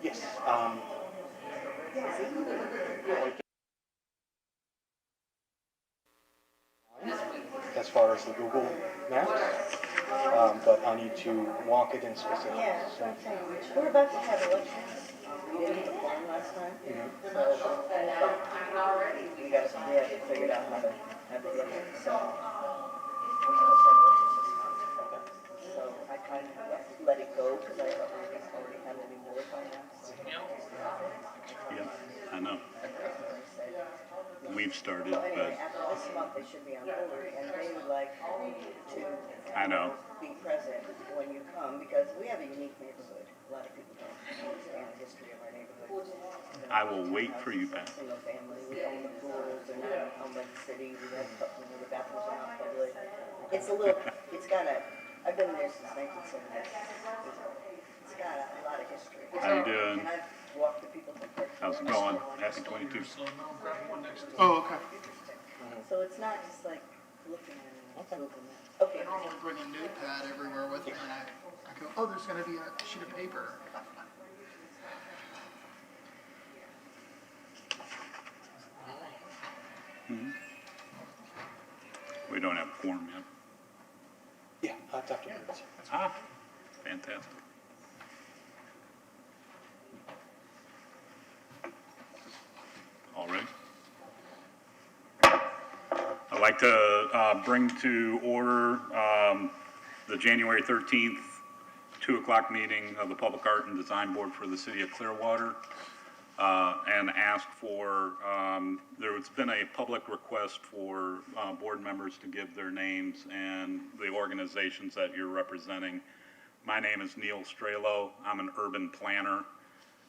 Yes. As far as the Google Maps, but I need to walk it in specifics. Yeah, that's what I'm saying. We're about to have elections. We didn't have one last time. So we have to figure out how to have it. So I kind of let it go because I thought we didn't already have any more finance. Yeah, I know. We've started, Well, anyway, but after this month, they should be on board, and they would like to I know. be present when you come, because we have a unique neighborhood. A lot of people don't understand the history of our neighborhood. I will wait for you, Pat. Single family, we own the pools, they're not owned by the city, we have, the bathrooms are not public. It's a little, it's got a, I've been there since 1970. It's got a lot of history. How you doing? And I've walked the people from Crest. How's it going? Happy 22. Oh, okay. So it's not just like looking at it and Google Maps. Okay. I normally bring a notepad everywhere with me, and I go, oh, there's going to be a sheet of paper. We don't have a quorum yet. Yeah, it's after minutes. Ah, fantastic. All right. I'd like to bring to order the January 13th, 2 o'clock meeting of the Public Art and Design Board for the City of Clearwater, and ask for, there's been a public request for board members to give their names and the organizations that you're representing. My name is Neil Strelo. I'm an urban planner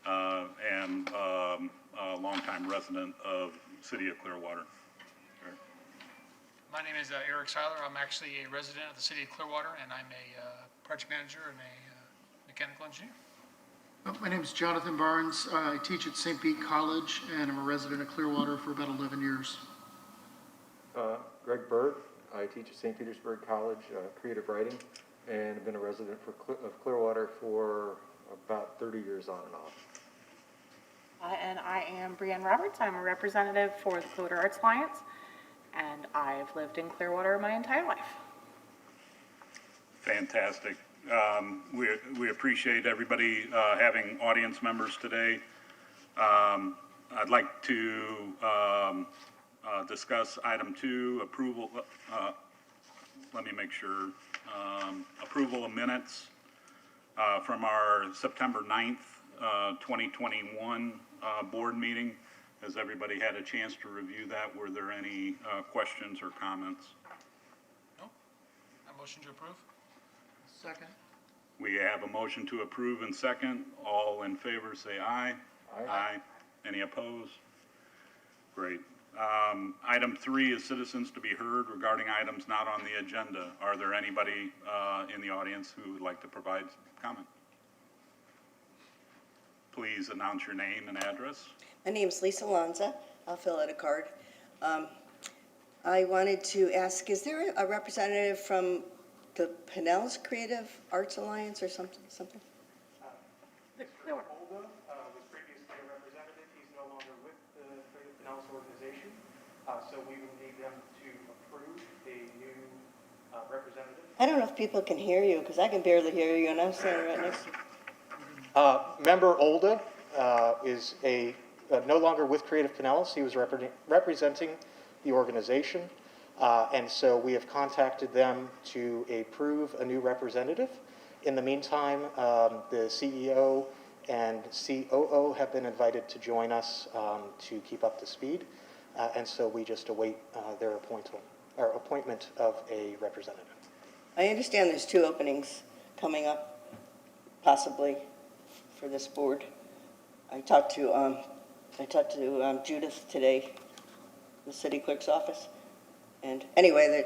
and a longtime resident of the City of Clearwater. My name is Eric Seiler. I'm actually a resident of the City of Clearwater, and I'm a project manager and a mechanical engineer. My name is Jonathan Barnes. I teach at St. Pete College, and I'm a resident of Clearwater for about 11 years. Greg Bird. I teach at St. Petersburg College, creative writing, and have been a resident of Clearwater for about 30 years on and off. And I am Brianne Roberts. I'm a representative for the Clearwater Arts Alliance, and I've lived in Clearwater my entire life. Fantastic. We appreciate everybody having audience members today. I'd like to discuss item 2, approval. Let me make sure. Approval of minutes from our September 9th, 2021 board meeting. Has everybody had a chance to review that? Were there any questions or comments? No? A motion to approve? Second. We have a motion to approve and second. All in favor say aye. Aye. Any opposed? Great. Item 3 is citizens to be heard regarding items not on the agenda. Are there anybody in the audience who would like to provide comment? Please announce your name and address. My name is Lisa Lanza. I'll fill out a card. I wanted to ask, is there a representative from the Pinellas Creative Arts Alliance or something? Mr. Olda was previously a representative. He's no longer with the Creative Pinellas organization, so we will need them to approve a new representative. I don't know if people can hear you, because I can barely hear you, and I'm standing right next to you. Member Olda is no longer with Creative Pinellas. He was representing the organization, and so we have contacted them to approve a new representative. In the meantime, the CEO and COO have been invited to join us to keep up to speed, and so we just await their appointment of a representative. I understand there's 2 openings coming up, possibly, for this board. I talked to Judith today, the city clerk's office, and anyway,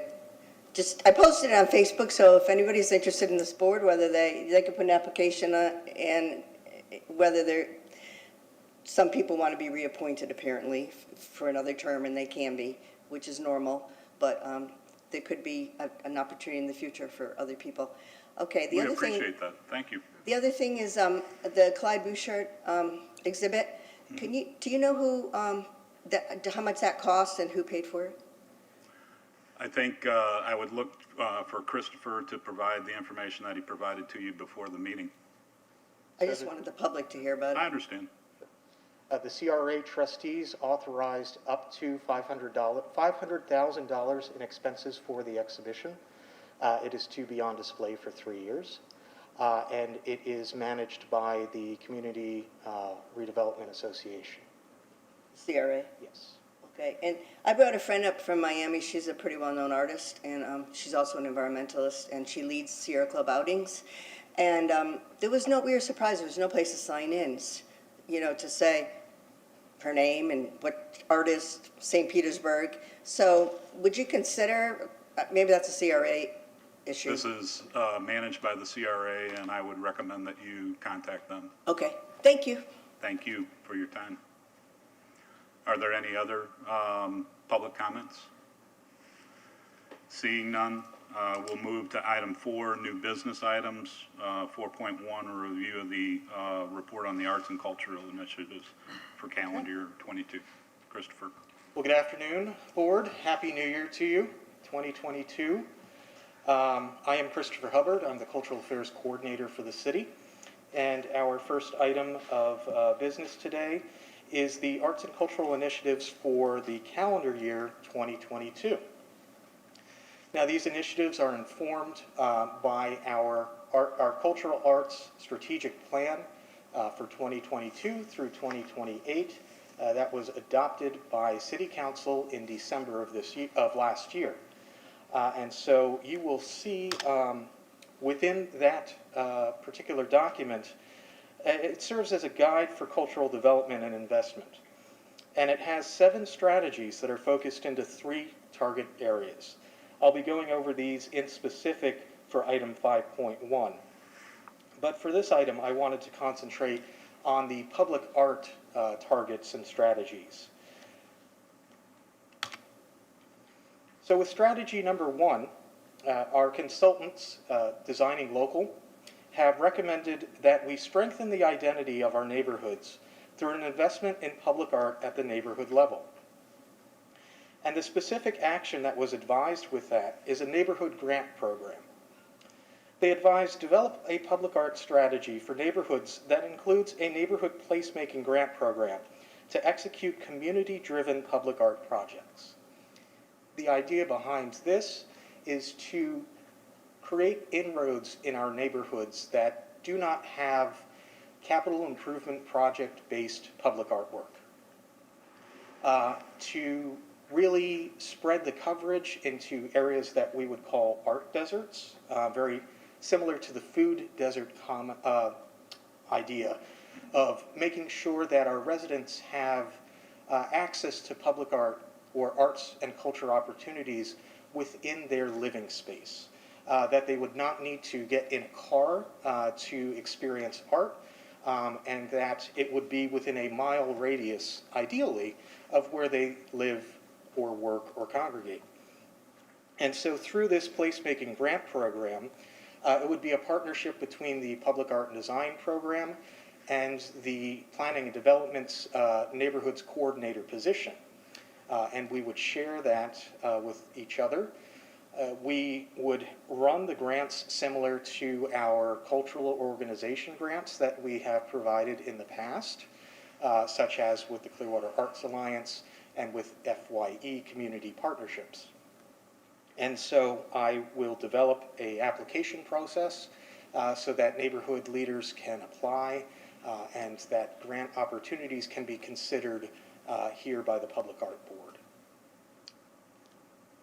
I posted it on Facebook, so if anybody's interested in this board, whether they could put an application on, and whether some people want to be reappointed apparently for another term, and they can be, which is normal, but there could be an opportunity in the future for other people. Okay, the We other thing. appreciate that. Thank you. The other thing is the Clyde Bouchard exhibit. Do you know who, how much that cost and who paid for it? I think I would look for Christopher to provide the information that he provided to you before the meeting. I just wanted the public to hear about I it. understand. The CRA trustees authorized up to $500,000 in expenses for the exhibition. It is to be on display for 3 years, and it is managed by the Community Redevelopment Association. CRA? Yes. Okay, and I brought a friend up from Miami. She's a pretty well-known artist, and she's also an environmentalist, and she leads Sierra Club outings. And we were surprised, there was no place to sign in, to say her name and what artist, St. Petersburg. So would you consider, maybe that's a CRA issue? This is managed by the CRA, and I would recommend that you contact them. Okay, thank you. Thank you for your time. Are there any other public comments? Seeing none, we'll move to item 4, new business items. 4.1, a review of the report on the arts and cultural initiatives for calendar year 22. Christopher. Well, good afternoon, Board. Happy New Year to you, 2022. I am Christopher Hubbard. I'm the Cultural Affairs Coordinator for the city. And our first item of business today is the arts and cultural initiatives for the calendar year 2022. Now, these initiatives are informed by our cultural arts strategic plan for 2022 through 2028. That was adopted by City Council in December of last year. And so you will see within that particular document, it serves as a guide for cultural development and investment. And it has 7 strategies that are focused into 3 target areas. I'll be going over these in specific for item 5.1. But for this item, I wanted to concentrate on the public art targets and strategies. So with strategy number 1, our consultants, Designing Local, have recommended that we strengthen the identity of our neighborhoods through an investment in public art at the neighborhood level. And the specific action that was advised with that is a neighborhood grant program. They advised develop a public art strategy for neighborhoods that includes a neighborhood placemaking grant program to execute community-driven public art projects. The idea behind this is to create inroads in our neighborhoods that do not have capital improvement project-based public artwork. To really spread the coverage into areas that we would call art deserts, very similar to the food desert idea of making sure that our residents have access to public art or arts and culture opportunities within their living space. That they would not need to get in a car to experience art, and that it would be within a mile radius, ideally, of where they live or work or congregate. And so through this placemaking grant program, it would be a partnership between the Public Art and Design Program and the Planning and Development's Neighborhoods Coordinator position. And we would share that with each other. We would run the grants similar to our cultural organization grants that we have provided in the past, such as with the Clearwater Arts Alliance and with FYE community partnerships. And so I will develop an application process so that neighborhood leaders can apply and that grant opportunities can be considered here by the Public Art Board.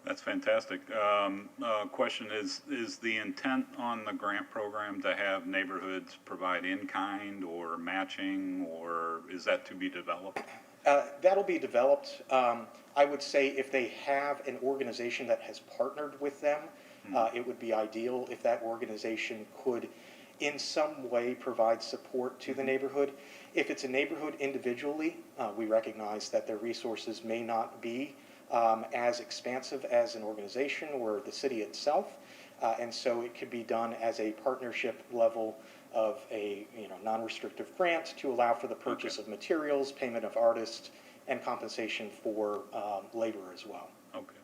That's fantastic. Question is the intent on the grant program to have neighborhoods provide in-kind or matching, or is that to be developed? That'll be developed. I would say if they have an organization that has partnered with them, it would be ideal if that organization could in some way provide support to the neighborhood. If it's a neighborhood individually, we recognize that their resources may not be as expansive as an organization or the city itself. And so it could be done as a partnership level of a, non-restrictive grant to allow for the purchase of materials, payment of artists, and compensation for labor as well. Okay.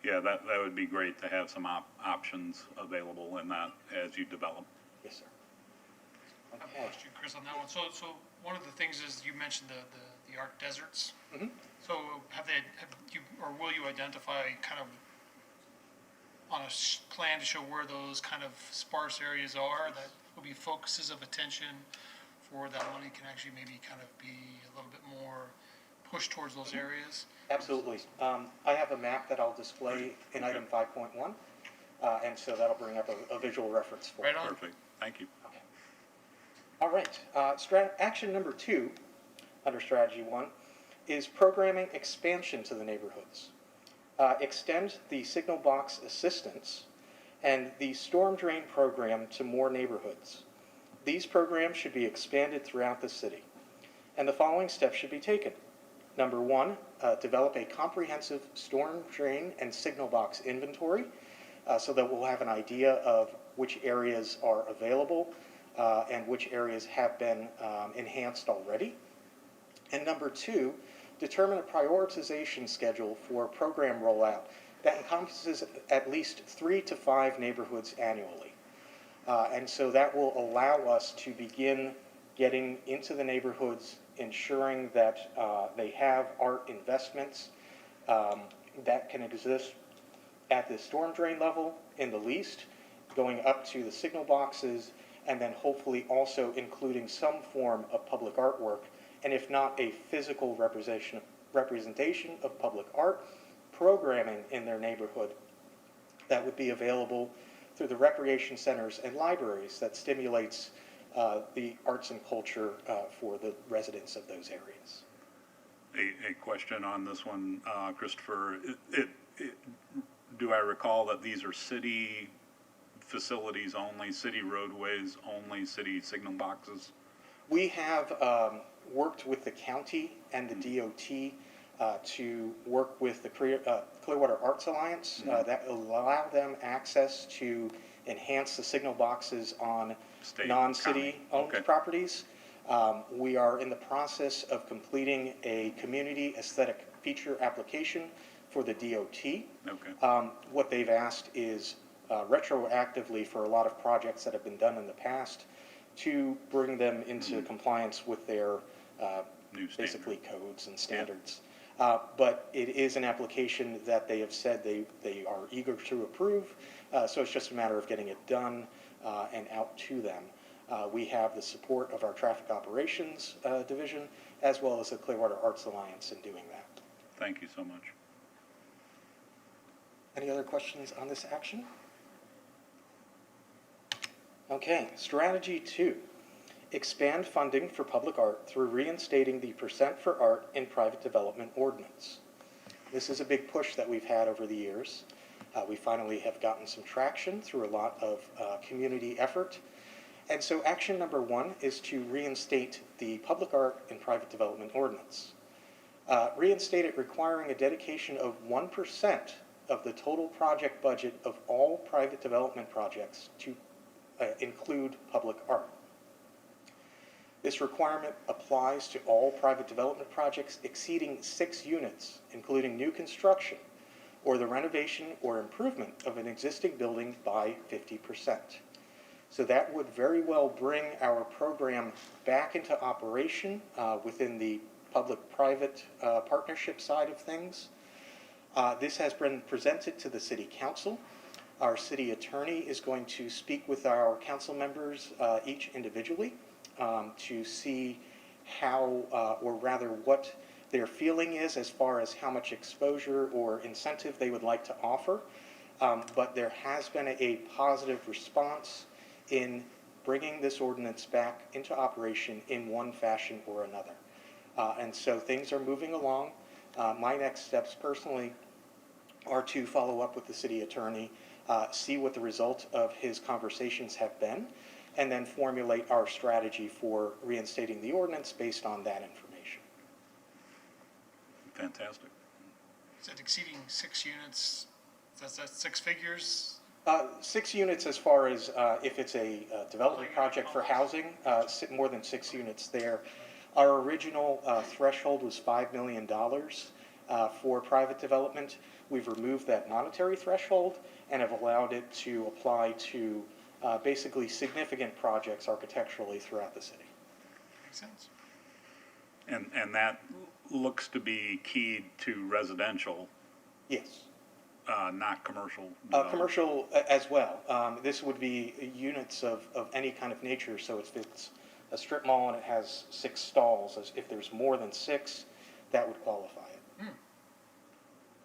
Yeah, that would be great to have some options available in that as you develop. Yes, sir. I have a Okay. question, Chris, on that one. So one of the things is you mentioned the art deserts. Mhm. So have you, or will you identify kind of on a plan to show where those kind of sparse areas are that will be focuses of attention for that money can actually maybe kind of be a little bit more pushed towards those areas? Absolutely. I have a map that I'll display in item 5.1, and so that'll bring up a visual reference for Right it. on. Perfect. Thank you. Okay. All right. Action number 2 under strategy 1 is programming expansion to the neighborhoods. Extend the signal box assistance and the storm drain program to more neighborhoods. These programs should be expanded throughout the city, and the following steps should be taken. Number 1, develop a comprehensive storm drain and signal box inventory so that we'll have an idea of which areas are available and which areas have been enhanced already. And number 2, determine a prioritization schedule for program rollout that encompasses at least 3 to 5 neighborhoods annually. And so that will allow us to begin getting into the neighborhoods, ensuring that they have art investments that can exist at the storm drain level in the least, going up to the signal boxes, and then hopefully also including some form of public artwork, and if not a physical representation of public art, programming in their neighborhood that would be available through the recreation centers and libraries that stimulates the arts and culture for the residents of those areas. A question on this one, Christopher. Do I recall that these are city facilities only, city roadways only, city signal boxes? We have worked with the county and the DOT to work with the Clearwater Arts Alliance that allow them access to enhance the signal boxes on State, non-city county. owned Okay. properties. We are in the process of completing a community aesthetic feature application for the DOT. Okay. What they've asked is retroactively for a lot of projects that have been done in the past to bring them into compliance with their New basically codes and standards. But it is an application that they have said they are eager to approve, so it's just a matter of getting it done and out to them. We have the support of our Traffic Operations Division as well as the Clearwater Arts Alliance in doing that. Thank you so much. Any other questions on this action? Okay, strategy 2. Expand funding for public art through reinstating the % for art in private development ordinance. This is a big push that we've had over the years. We finally have gotten some traction through a lot of community effort. And so action number 1 is to reinstate the public art in private development ordinance. Reinstate it requiring a dedication of 1% of the total project budget of all private development projects to include public art. This requirement applies to all private development projects exceeding 6 units, including new construction or the renovation or improvement of an existing building by 50%. So that would very well bring our program back into operation within the public-private partnership side of things. This has been presented to the City Council. Our city attorney is going to speak with our council members each individually to see how, or rather what their feeling is as far as how much exposure or incentive they would like to offer. But there has been a positive response in bringing this ordinance back into operation in one fashion or another. And so things are moving along. My next steps personally are to follow up with the city attorney, see what the result of his conversations have been, and then formulate our strategy for reinstating the ordinance based on that information. Fantastic. Is that exceeding 6 units? That's 6 figures? 6 units as far as if it's a development project for housing, more than 6 units there. Our original threshold was $5 million for private development. We've removed that monetary threshold and have allowed it to apply to basically significant projects architecturally throughout the city. Makes sense. And that looks to be keyed to residential, Yes. not commercial development. Commercial as well. This would be units of any kind of nature, so if it's a strip mall and it has 6 stalls, if there's more than 6, that would qualify it.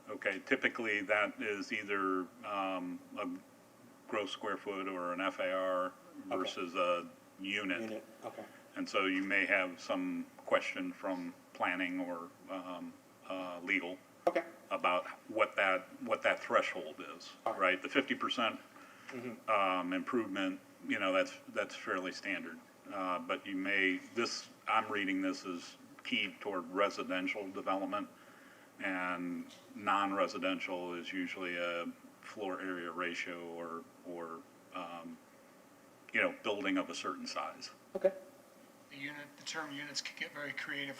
Okay, typically that is either a gross square foot or an FAR versus a unit. Okay. And so you may have some question from planning or legal Okay. about what that threshold is, right? The 50% improvement, you know, that's fairly standard. But you may, I'm reading this as keyed toward residential development, and non-residential is usually a floor area ratio or you know, building of a certain size. Okay. The term units can get very creative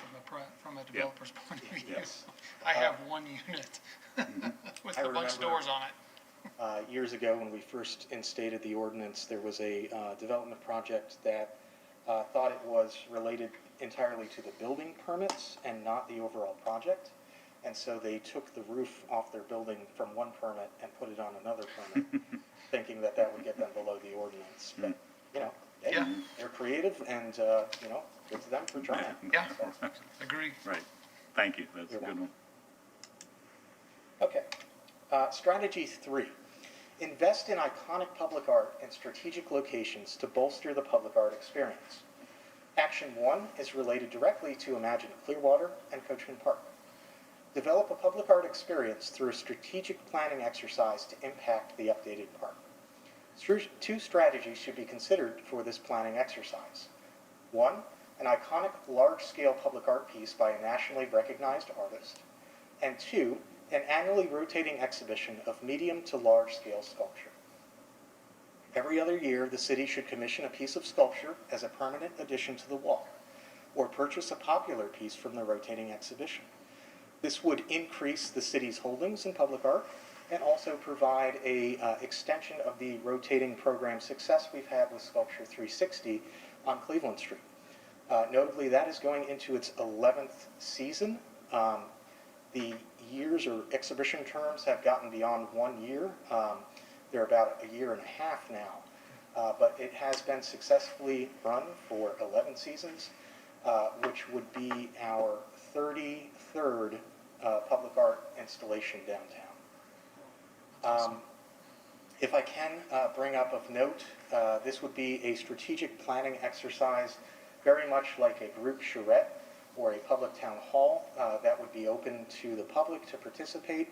from a developer's point of view. Yes. I have 1 unit with I a bunch of remember- doors on it. Years ago, when we first instated the ordinance, there was a development project that thought it was related entirely to the building permits and not the overall project. And so they took the roof off their building from one permit and put it on another permit, thinking that that would get them below the ordinance. But, you know, Yeah. they're creative and, you know, good to them for trying. Yeah, agree. Right. Thank you. That's a You're good one. Okay. Strategy 3, invest in iconic public art and strategic locations to bolster the public art experience. Action 1 is related directly to Imagine Clearwater and Coachman Park. Develop a public art experience through a strategic planning exercise to impact the updated park. 2 strategies should be considered for this planning exercise. 1, an iconic large-scale public art piece by a nationally recognized artist. And 2, an annually rotating exhibition of medium to large-scale sculpture. Every other year, the city should commission a piece of sculpture as a permanent addition to the wall, or purchase a popular piece from the rotating exhibition. This would increase the city's holdings in public art and also provide a extension of the rotating program success we've had with Sculpture 360 on Cleveland Street. Notably, that is going into its 11th season. The years or exhibition terms have gotten beyond 1 year. They're about a year and a half now. But it has been successfully run for 11 seasons, which would be our 33rd public art installation downtown. If I can bring up of note, this would be a strategic planning exercise, very much like a group charrette or a public town hall that would be open to the public to participate,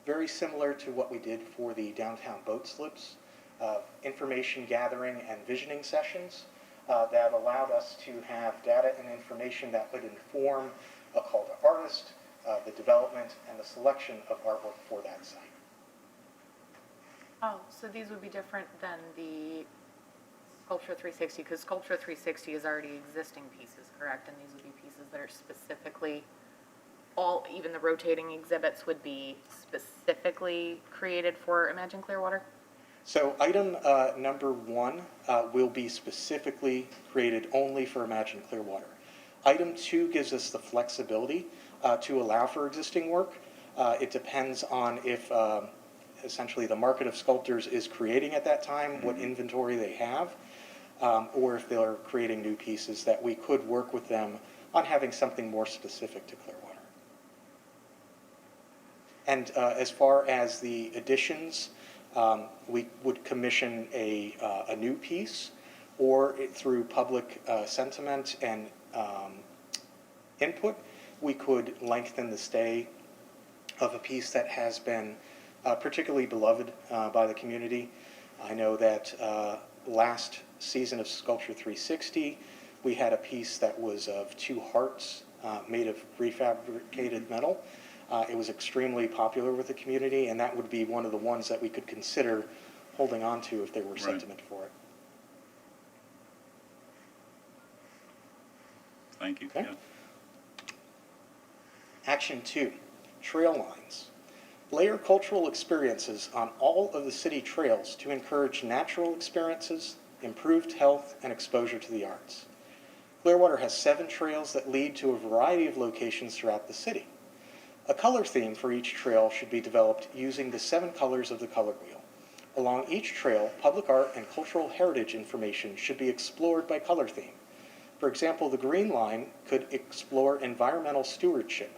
very similar to what we did for the downtown boat slips, information gathering and visioning sessions that allowed us to have data and information that would inform a call to artist, the development, and the selection of artwork for that site. Oh, so these would be different than the Sculpture 360, because Sculpture 360 is already existing pieces, correct? And these would be pieces that are specifically, even the rotating exhibits would be specifically created for Imagine Clearwater? So item number 1 will be specifically created only for Imagine Clearwater. Item 2 gives us the flexibility to allow for existing work. It depends on if essentially the market of sculptors is creating at that time, what inventory they have, or if they're creating new pieces that we could work with them on having something more specific to Clearwater. And as far as the additions, we would commission a new piece, or through public sentiment and input, we could lengthen the stay of a piece that has been particularly beloved by the community. I know that last season of Sculpture 360, we had a piece that was of 2 hearts made of prefabricated metal. It was extremely popular with the community, and that would be one of the ones that we could consider holding on to if there were Right. sentiment for it. Thank you. Okay. Yeah. Action 2, trail lines. Layer cultural experiences on all of the city trails to encourage natural experiences, improved health, and exposure to the arts. Clearwater has 7 trails that lead to a variety of locations throughout the city. A color theme for each trail should be developed using the 7 colors of the color wheel. Along each trail, public art and cultural heritage information should be explored by color theme. For example, the green line could explore environmental stewardship,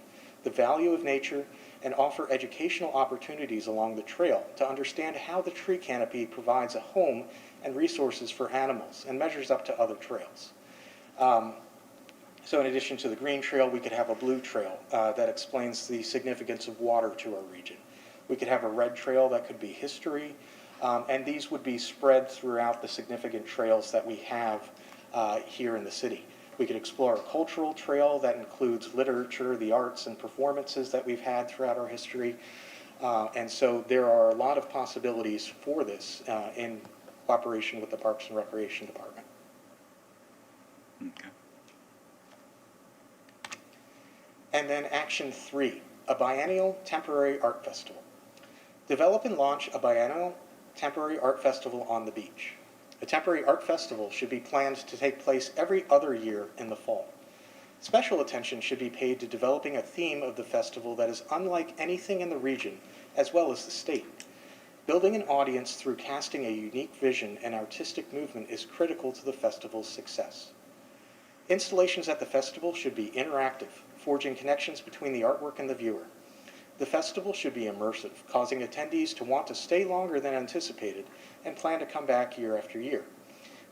the value of nature, and offer educational opportunities along the trail to understand how the tree canopy provides a home and resources for animals and measures up to other trails. So in addition to the green trail, we could have a blue trail that explains the significance of water to our region. We could have a red trail that could be history, and these would be spread throughout the significant trails that we have here in the city. We could explore a cultural trail that includes literature, the arts, and performances that we've had throughout our history. And so there are a lot of possibilities for this in cooperation with the Parks and Recreation Department. Okay. And then Action 3, a biennial temporary art festival. Develop and launch a biennial temporary art festival on the beach. A temporary art festival should be planned to take place every other year in the fall. Special attention should be paid to developing a theme of the festival that is unlike anything in the region, as well as the state. Building an audience through casting a unique vision and artistic movement is critical to the festival's success. Installations at the festival should be interactive, forging connections between the artwork and the viewer. The festival should be immersive, causing attendees to want to stay longer than anticipated and plan to come back year after year.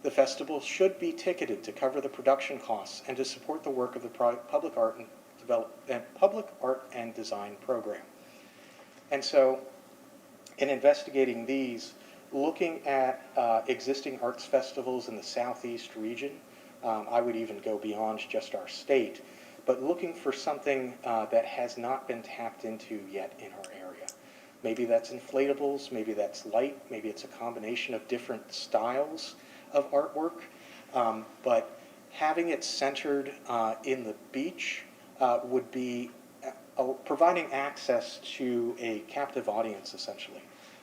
The festival should be ticketed to cover the production costs and to support the work of the public art and design program. And so, in investigating these, looking at existing arts festivals in the Southeast region, I would even go beyond just our state, but looking for something that has not been tapped into yet in our area. Maybe that's inflatables, maybe that's light, maybe it's a combination of different styles of artwork, but having it centered in the beach would be providing access to a captive audience, essentially.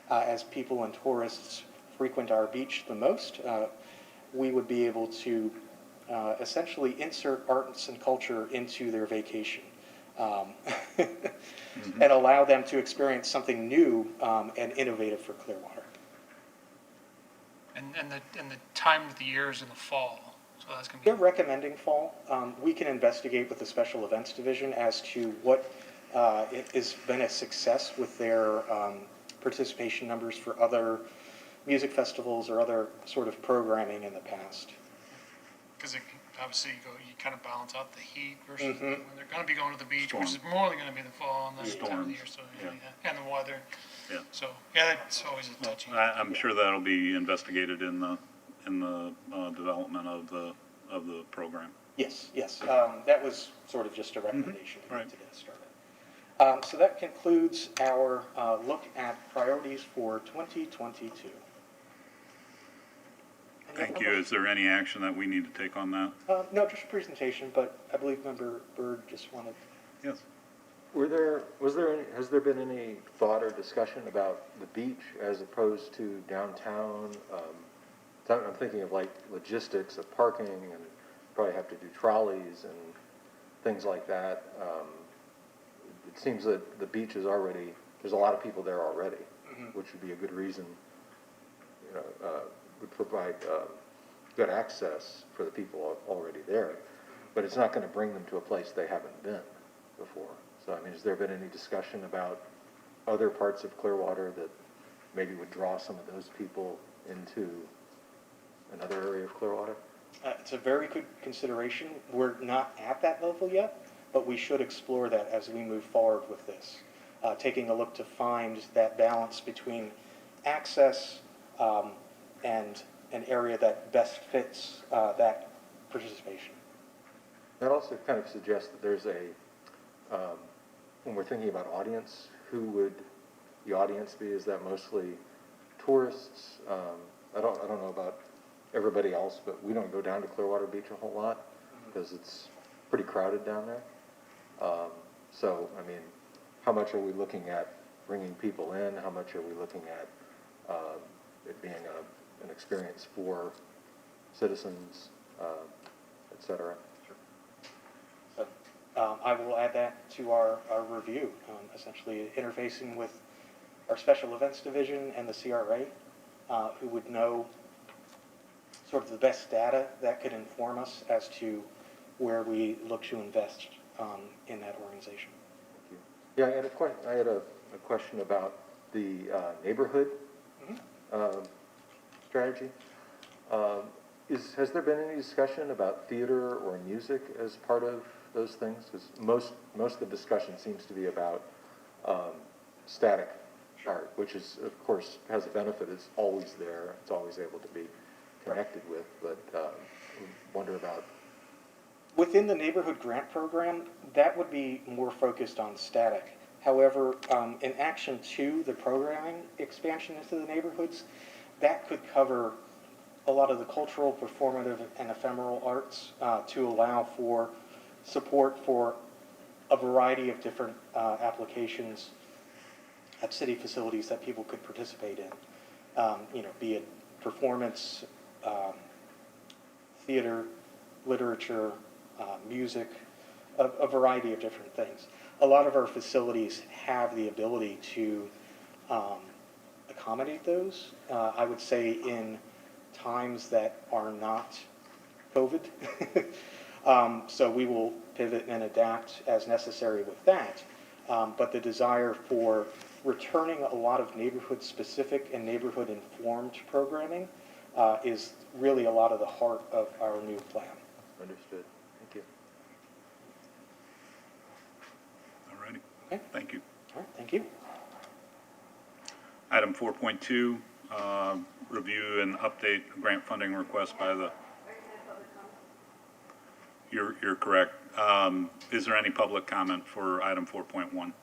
As people and tourists frequent our beach the most, we would be able to essentially insert arts and culture into their vacation and allow them to experience something new and innovative for Clearwater. And the time of the year is in the fall, so that's gonna They're be, recommending fall. We can investigate with the Special Events Division as to what has been a success with their participation numbers for other music festivals or other sort of programming in the past. because obviously you kind of balance out the heat versus when they're gonna be going to the beach, which is more than gonna be the fall and that time of the year, so, yeah, and the weather. Yeah. So, yeah, that's always a touchy. I'm sure that'll be investigated in the development of the program. Yes, yes. That was sort of just a recommendation Right. to get started. So that concludes our look at priorities for 2022. Thank you. Is there any action that we need to take on that? No, just a presentation, but I believe Member Byrd just wanted. Yes. Has there been any thought or discussion about the beach as opposed to downtown? I'm thinking of like logistics of parking and probably have to do trolleys and things like that. It seems that the beach is already, there's a lot of people there already, which would be a good reason, would provide good access for the people already there. But it's not going to bring them to a place they haven't been before. So, I mean, has there been any discussion about other parts of Clearwater that maybe would draw some of those people into another area of Clearwater? It's a very good consideration. We're not at that level yet, but we should explore that as we move forward with this. Taking a look to find that balance between access and an area that best fits that participation. That also kind of suggests that there's when we're thinking about audience, who would the audience be? Is that mostly tourists. I don't know about everybody else, but we don't go down to Clearwater Beach a whole lot because it's pretty crowded down there. So, I mean, how much are we looking at bringing people in? How much are we looking at it being an experience for citizens, et cetera? So, I will add that to our review, essentially interfacing with our Special Events Division and the CRA, who would know sort of the best data that could inform us as to where we look to invest in that organization. Thank you. Yeah, I had a question about the neighborhood strategy. Has there been any discussion about theater or music as part of those things? Because most of the discussion seems to be about static art, which is, of course, has a benefit. It's always there. It's always able to be connected with, but wonder about. Within the neighborhood grant program, that would be more focused on static. However, in Action 2, the programming expansion into the neighborhoods, that could cover a lot of the cultural, performative, and ephemeral arts to allow for support for a variety of different applications at city facilities that people could participate in, be it performance, theater, literature, music, a variety of different things. A lot of our facilities have the ability to accommodate those. I would say in times that are not COVID. So we will pivot and adapt as necessary with that. But the desire for returning a lot of neighborhood-specific and neighborhood-informed programming is really a lot of the heart of our new plan. Understood. Thank you. All righty. Okay. Thank you. All right, thank you. Item 4.2, review and update grant funding request by the. You're correct. Is there any public comment for item 4.1?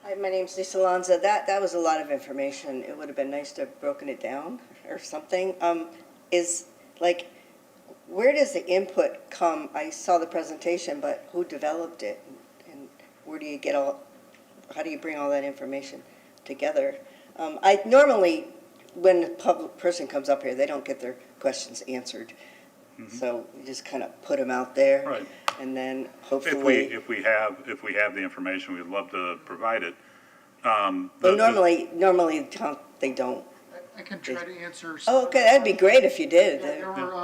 Hi, my name's Lisa Lanza. That was a lot of information. It would have been nice to have broken it down or something. Where does the input come? I saw the presentation, but who developed it? And where do you get how do you bring all that information together? I normally, when a public person comes up here, they don't get their questions answered. Mm-hmm. So you just kind of put them out there. Right. And then hopefully. If we have the information, we'd love to provide it. Normally they don't. I can try to answer. Oh, okay, that'd be great if you did. Yeah, there were,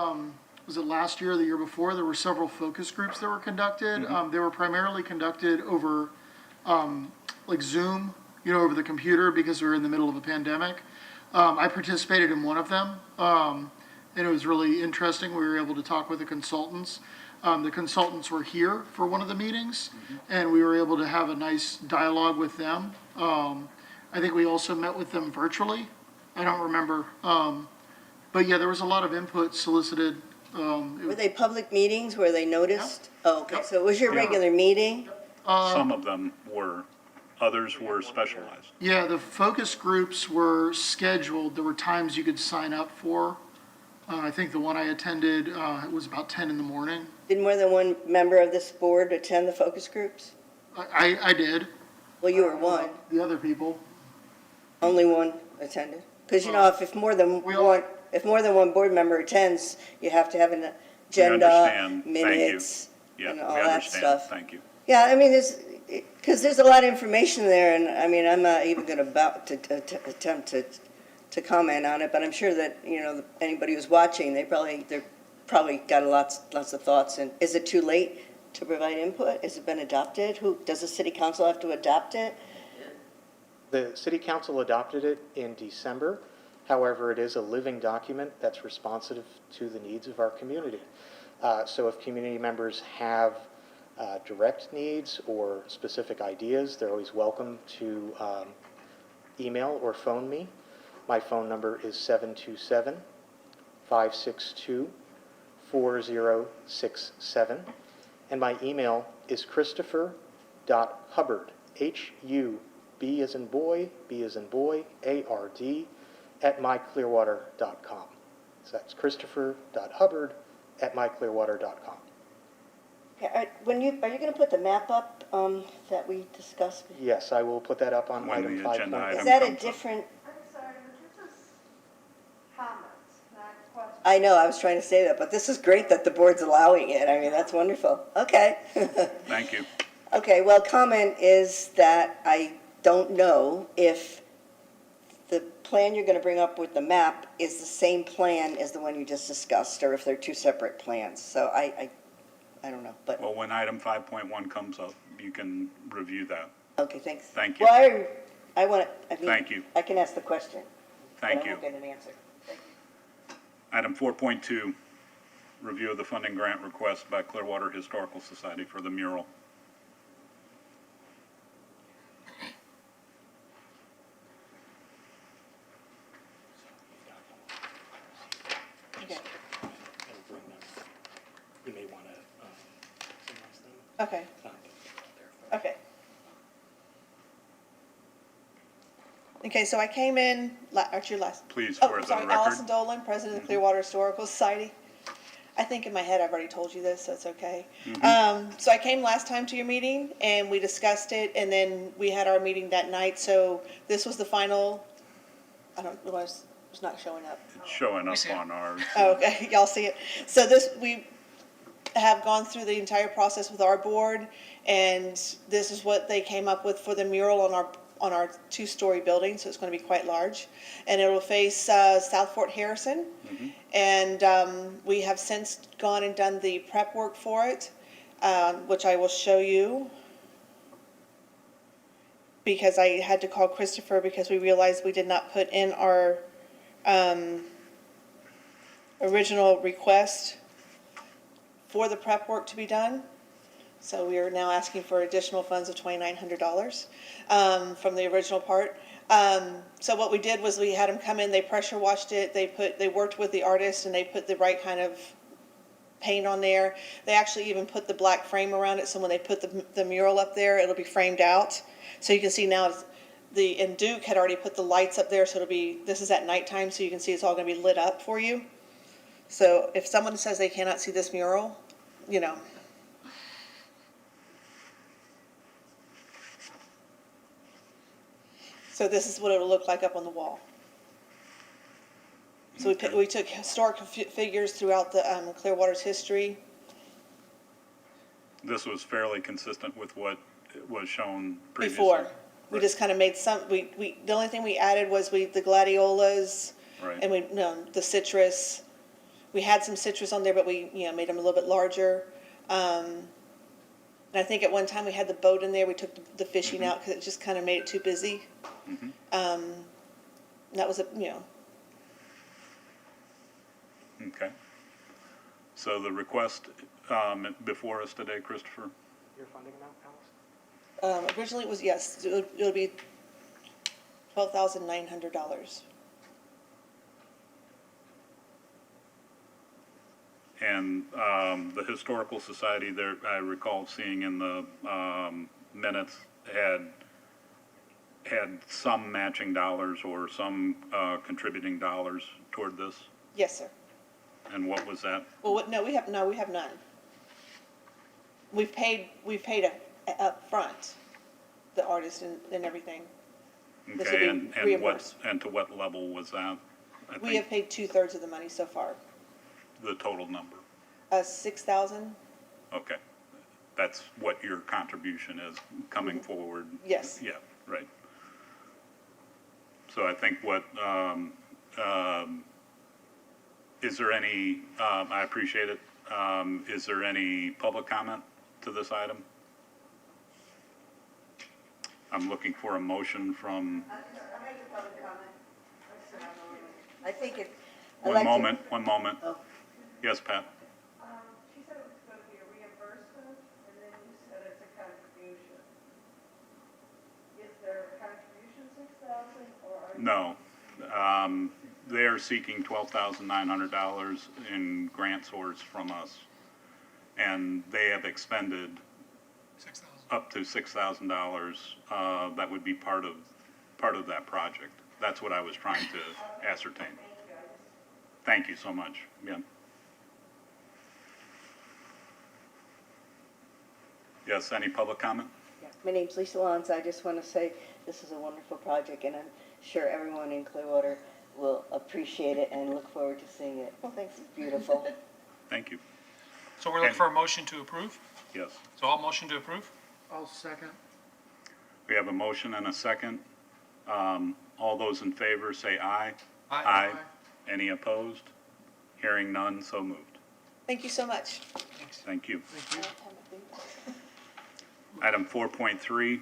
was it last year or the year before, there were several focus groups that were conducted. They were primarily conducted over, like Zoom, over the computer because we were in the middle of a pandemic. I participated in one of them, and it was really interesting. We were able to talk with the consultants. The consultants were here for one of the meetings, and we were able to have a nice dialogue with them. I think we also met with them virtually. I don't remember. But yeah, there was a lot of input solicited. Were they public meetings? Were they noticed? Yeah. Oh, okay. Yep. So it was your regular meeting? Some of them were. Others were specialized. Yeah, the focus groups were scheduled. There were times you could sign up for. I think the one I attended, it was about 10 in the morning. Did more than one member of this board attend the focus groups? I did. Well, you were one. The other people. Only one attended? Because, if more than one board member attends, you have to have an agenda, minutes, and all that stuff. Thank you. Yeah, I mean, because there's a lot of information there, and I mean, I'm not even going to attempt to comment on it, but I'm sure that, anybody who's watching, they're probably got lots of thoughts. And is it too late to provide input? Has it been adopted? Does the city council have to adopt it? The city council adopted it in December. However, it is a living document that's responsive to the needs of our community. So if community members have direct needs or specific ideas, they're always welcome to email or phone me. My phone number is 727-562-4067. And my email is Christopher Hubbard, H-U-B as in boy, B as in boy, A-R-D, @myclearwater.com. So that's Christopher.Hubbard@myclearwater.com. Okay, are you going to put the map up that we discussed? Yes, I will put that up on When item the 5.1. agenda item Is that a comes up. different, I'm sorry, but this is comments, not questions. I know, I was trying to say that, but this is great that the board's allowing it. I mean, that's wonderful. Okay. Thank you. Okay, well, comment is that I don't know if the plan you're going to bring up with the map is the same plan as the one you just discussed, or if they're two separate plans. So I don't know, but, Well, when item 5.1 comes up, you can review that. okay, thanks. Thank you. Well, I want to, Thank you. I can ask the question. Thank But I you. won't get an answer. Thank you. Item 4.2, review of the funding grant request by Clearwater Historical Society for the mural. Okay. You may want to summarize them. Okay. Okay. Okay, so I came in, actually last. Please, Oh, for the sorry, record. Allison Dolan, President of the Clearwater Historical Society. I think in my head I've already told you this, so it's okay. So I came last time to your meeting and we discussed it and then we had our meeting that night. So this was the final, I don't know, it's not showing up. It's showing up see it. on ours. Oh, okay, y'all see it. So this, we have gone through the entire process with our board, and this is what they came up with for the mural on our two-story building, so it's gonna be quite large. And it will face, South Fort Harrison. And, we have since gone and done the prep work for it, which I will show you. Because I had to call Christopher because we realized we did not put in our, original request for the prep work to be done. So we are now asking for additional funds of $2,900 from the original part. So what we did was we had them come in, they pressure washed it, they worked with the artist and they put the right kind of paint on there. They actually even put the black frame around it, so when they put the mural up there, it'll be framed out. So you can see now, and Duke had already put the lights up there, so this is at nighttime, so you can see it's all gonna be lit up for you. So if someone says they cannot see this mural, you know. So this is what it'll look like up on the wall. So we took historic figures throughout the Clearwater's history. This was fairly consistent with what was shown previously. Before. We Right. just kind of made the only thing we added was the gladiolas. Right. And the citrus. We had some citrus on there, but we, made them a little bit larger. And I think at one time we had the boat in there, we took the fishing out because it just kind of made it too busy. That was Okay. So the request before us today, Christopher? Your funding amount, Alice? originally it was, yes, it'll be $12,900. And the Historical Society there, I recall seeing in the minutes, had some matching dollars or some contributing dollars toward this. Yes, sir. And what was that? Well, no, we have none. We've paid up front, the artist and everything. This will Okay, be and what, reimbursed. and to what level was that? I We think have paid 2/3 of the money so far. the total number. 6,000? Okay. That's what your contribution is coming forward? Yes. Yeah, right. So I think is there any, I appreciate it, is there any public comment to this item? I'm looking for a motion from, I'll make a public comment. I think it. one moment. Oh. Yes, Pat? She said it was going to be a reimbursement, and then you said it's a contribution. Is there a contribution 6,000, or are you? No. They are seeking $12,900 in grant source from us. And they have expended 6,000. up to $6,000 that would be part of that project. That's what I was trying to ascertain. Thank you so much. Yeah. Yes, any public comment? My name's Lisa Lons. I just want to say this is a wonderful project, and I'm sure everyone in Clearwater will appreciate it and look forward to seeing it. Well, thanks. It's beautiful. Thank you. So we're looking for a motion to approve? Yes. So I'll motion to approve? I'll second. We have a motion and a second. All those in favor say aye. Aye. Any opposed? Hearing none, so moved. Thank you so much. Thank you. Item 4.3,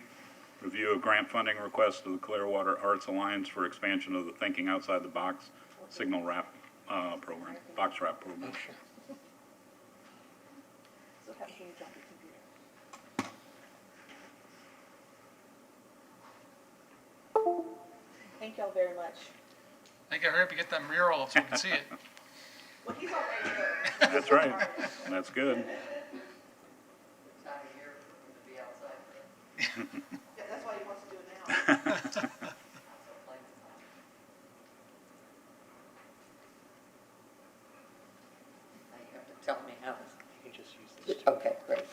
review of grant funding request to the Clearwater Arts Alliance for expansion of the Thinking Outside the Box signal wrap program, box wrap program. Thank y'all very much. Thank you. Hurry up and get that mural up so we can see it. Well, he's already here. That's right. That's good. Yeah, that's why he wants to do it now. You have to tell me how. Okay, great.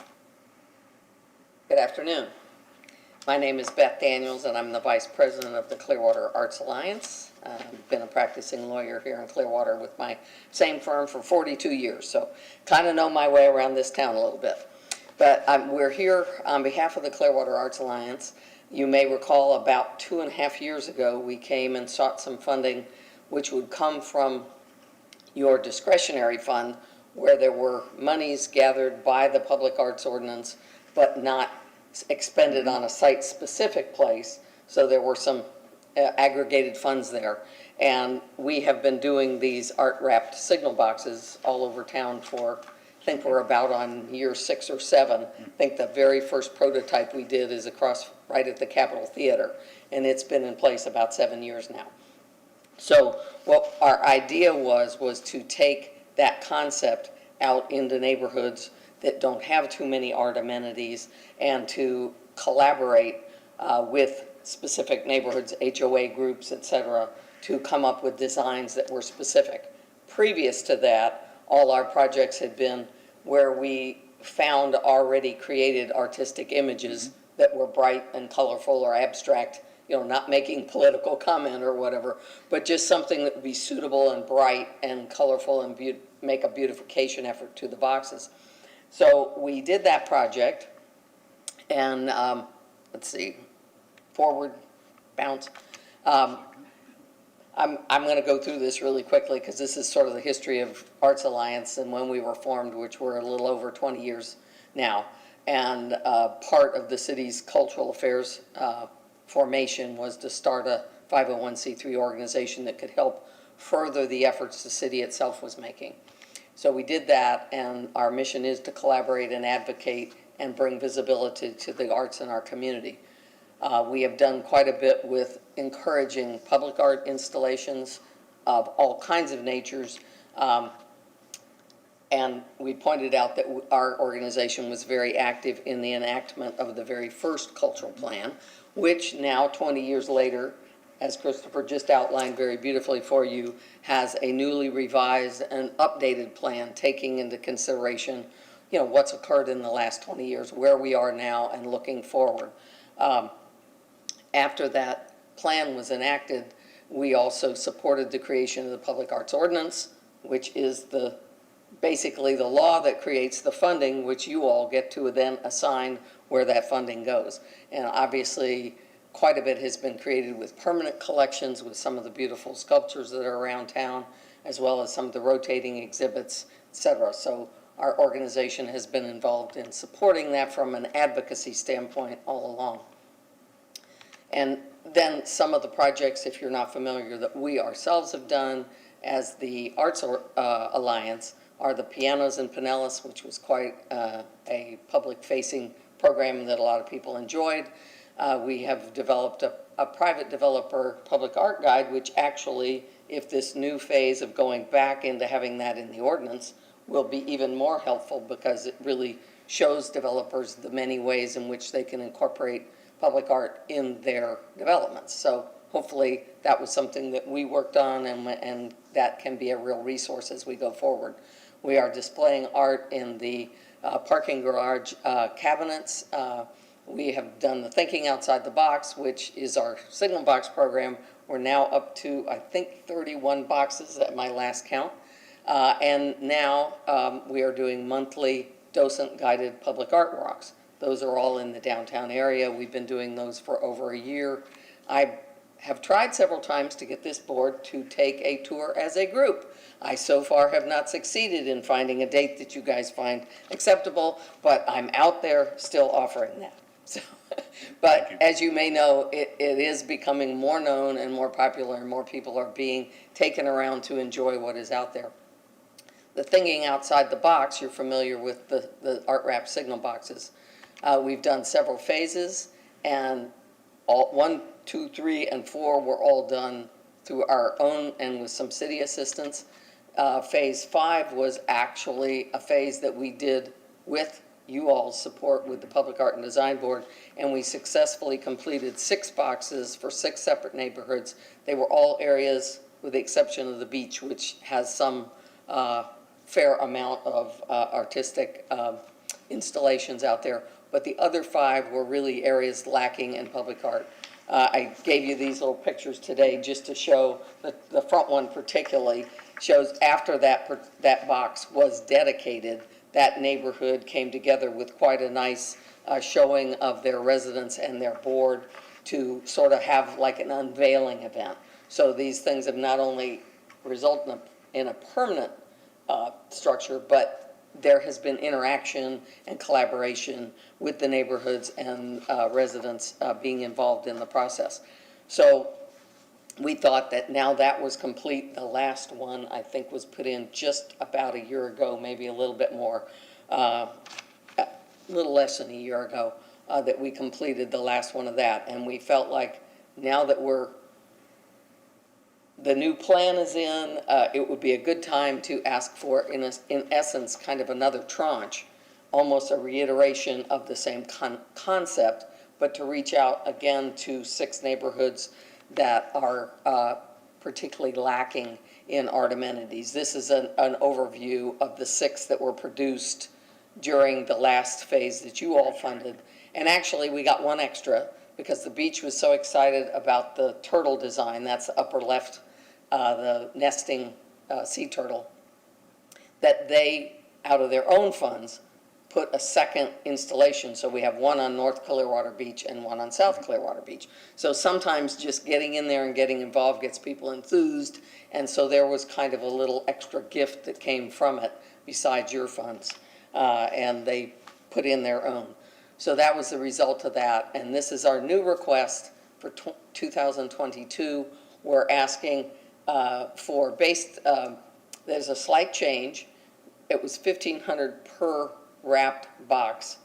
Good afternoon. My name is Beth Daniels, and I'm the Vice President of the Clearwater Arts Alliance. I've been a practicing lawyer here in Clearwater with my same firm for 42 years, so kind of know my way around this town a little bit. But we're here on behalf of the Clearwater Arts Alliance. You may recall about 2.5 years ago, we came and sought some funding which would come from your discretionary fund, where there were monies gathered by the Public Arts Ordinance, but not expended on a site-specific place. So there were some aggregated funds there. And we have been doing these art-wrapped signal boxes all over town for, I think we're about on year 6 or 7. I think the very first prototype we did is across right at the Capitol Theater, and it's been in place about 7 years now. So what our idea was to take that concept out into neighborhoods that don't have too many art amenities and to collaborate with specific neighborhoods, HOA groups, et cetera, to come up with designs that were specific. Previous to that, all our projects had been where we found already created artistic images that were bright and colorful or abstract, not making political comment or whatever, but just something that would be suitable and bright and colorful and make a beautification effort to the boxes. So we did that project, and let's see, forward, bounce. I'm going to go through this really quickly because this is sort of the history of Arts Alliance and when we were formed, which we're a little over 20 years now. And part of the city's cultural affairs formation was to start a 501c3 organization that could help further the efforts the city itself was making. So we did that, and our mission is to collaborate and advocate and bring visibility to the arts in our community. We have done quite a bit with encouraging public art installations of all kinds of natures. And we pointed out that our organization was very active in the enactment of the very first cultural plan, which now, 20 years later, as Christopher just outlined very beautifully for you, has a newly revised and updated plan taking into consideration, what's occurred in the last 20 years, where we are now, and looking forward. After that plan was enacted, we also supported the creation of the Public Arts Ordinance, which is basically the law that creates the funding, which you all get to then assign where that funding goes. And obviously, quite a bit has been created with permanent collections with some of the beautiful sculptures that are around town, as well as some of the rotating exhibits, et cetera. So our organization has been involved in supporting that from an advocacy standpoint all along. And then some of the projects, if you're not familiar, that we ourselves have done as the Arts Alliance are the Pianos in Pinellas, which was quite a public-facing program that a lot of people enjoyed. We have developed a private developer public art guide, which actually, if this new phase of going back into having that in the ordinance, will be even more helpful because it really shows developers the many ways in which they can incorporate public art in their developments. So hopefully that was something that we worked on, and that can be a real resource as we go forward. We are displaying art in the parking garage cabinets. We have done the Thinking Outside the Box, which is our signal box program. We're now up to, I think, 31 boxes at my last count. And now we are doing monthly docent-guided public art walks. Those are all in the downtown area. We've been doing those for over a year. I have tried several times to get this board to take a tour as a group. I so far have not succeeded in finding a date that you guys find acceptable, but I'm out there still offering that. So, but as you may know, it is becoming more known and more popular, and more people are being taken around to enjoy what is out there. The Thinking Outside the Box, you're familiar with the art wrap signal boxes. We've done several phases, and all 1, 2, 3, and 4 were all done through our own and with some city assistance. Phase 5 was actually a phase that we did with you all's support with the Public Art and Design Board, and we successfully completed 6 boxes for 6 separate neighborhoods. They were all areas, with the exception of the beach, which has some fair amount of artistic installations out there, but the other 5 were really areas lacking in public art. I gave you these little pictures today just to show the front one particularly shows after that box was dedicated, that neighborhood came together with quite a nice showing of their residents and their board to sort of have like an unveiling event. So these things have not only resulted in a permanent structure, but there has been interaction and collaboration with the neighborhoods and residents being involved in the process. So we thought that now that was complete. The last one, I think, was put in just about a year ago, maybe a little bit more, a little less than a year ago, that we completed the last one of that. And we felt like now that the new plan is in, it would be a good time to ask for, in essence, kind of another tranche, almost a reiteration of the same concept, but to reach out again to 6 neighborhoods that are particularly lacking in art amenities. This is an overview of the 6 that were produced during the last phase that you all funded. And actually, we got 1 extra because the beach was so excited about the turtle design. That's the upper left, the nesting sea turtle, that they, out of their own funds, put a second installation. So we have 1 on North Clearwater Beach and 1 on South Clearwater Beach. So sometimes just getting in there and getting involved gets people enthused. And so there was kind of a little extra gift that came from it besides your funds. And they put in their own. So that was the result of that. And this is our new request for 2022. We're asking for there's a slight change. It was $1,500 per wrapped box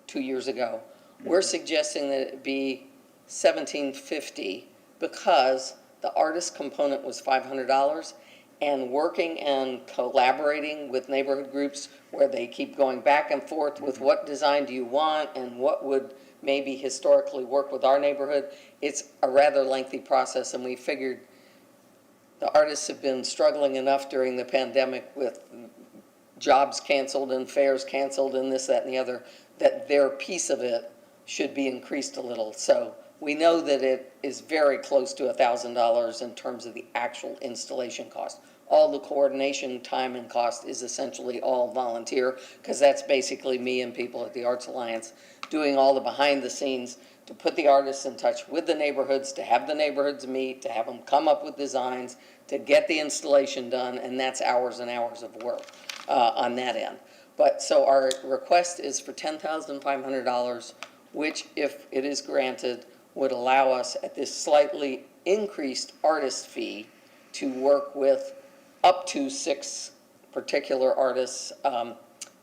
2 years ago. We're suggesting that it be $1,750 because the artist component was $500, and working and collaborating with neighborhood groups where they keep going back and forth with what design do you want and what would maybe historically work with our neighborhood, it's a rather lengthy process, and we figured the artists have been struggling enough during the pandemic with jobs canceled and fairs canceled and this, that, and the other, that their piece of it should be increased a little. So we know that it is very close to $1,000 in terms of the actual installation cost. All the coordination time and cost is essentially all volunteer, because that's basically me and people at the Arts Alliance doing all the behind the scenes to put the artists in touch with the neighborhoods, to have the neighborhoods meet, to have them come up with designs, to get the installation done, and that's hours and hours of work on that end. But so our request is for $10,500, which, if it is granted, would allow us at this slightly increased artist fee to work with up to 6 particular artists.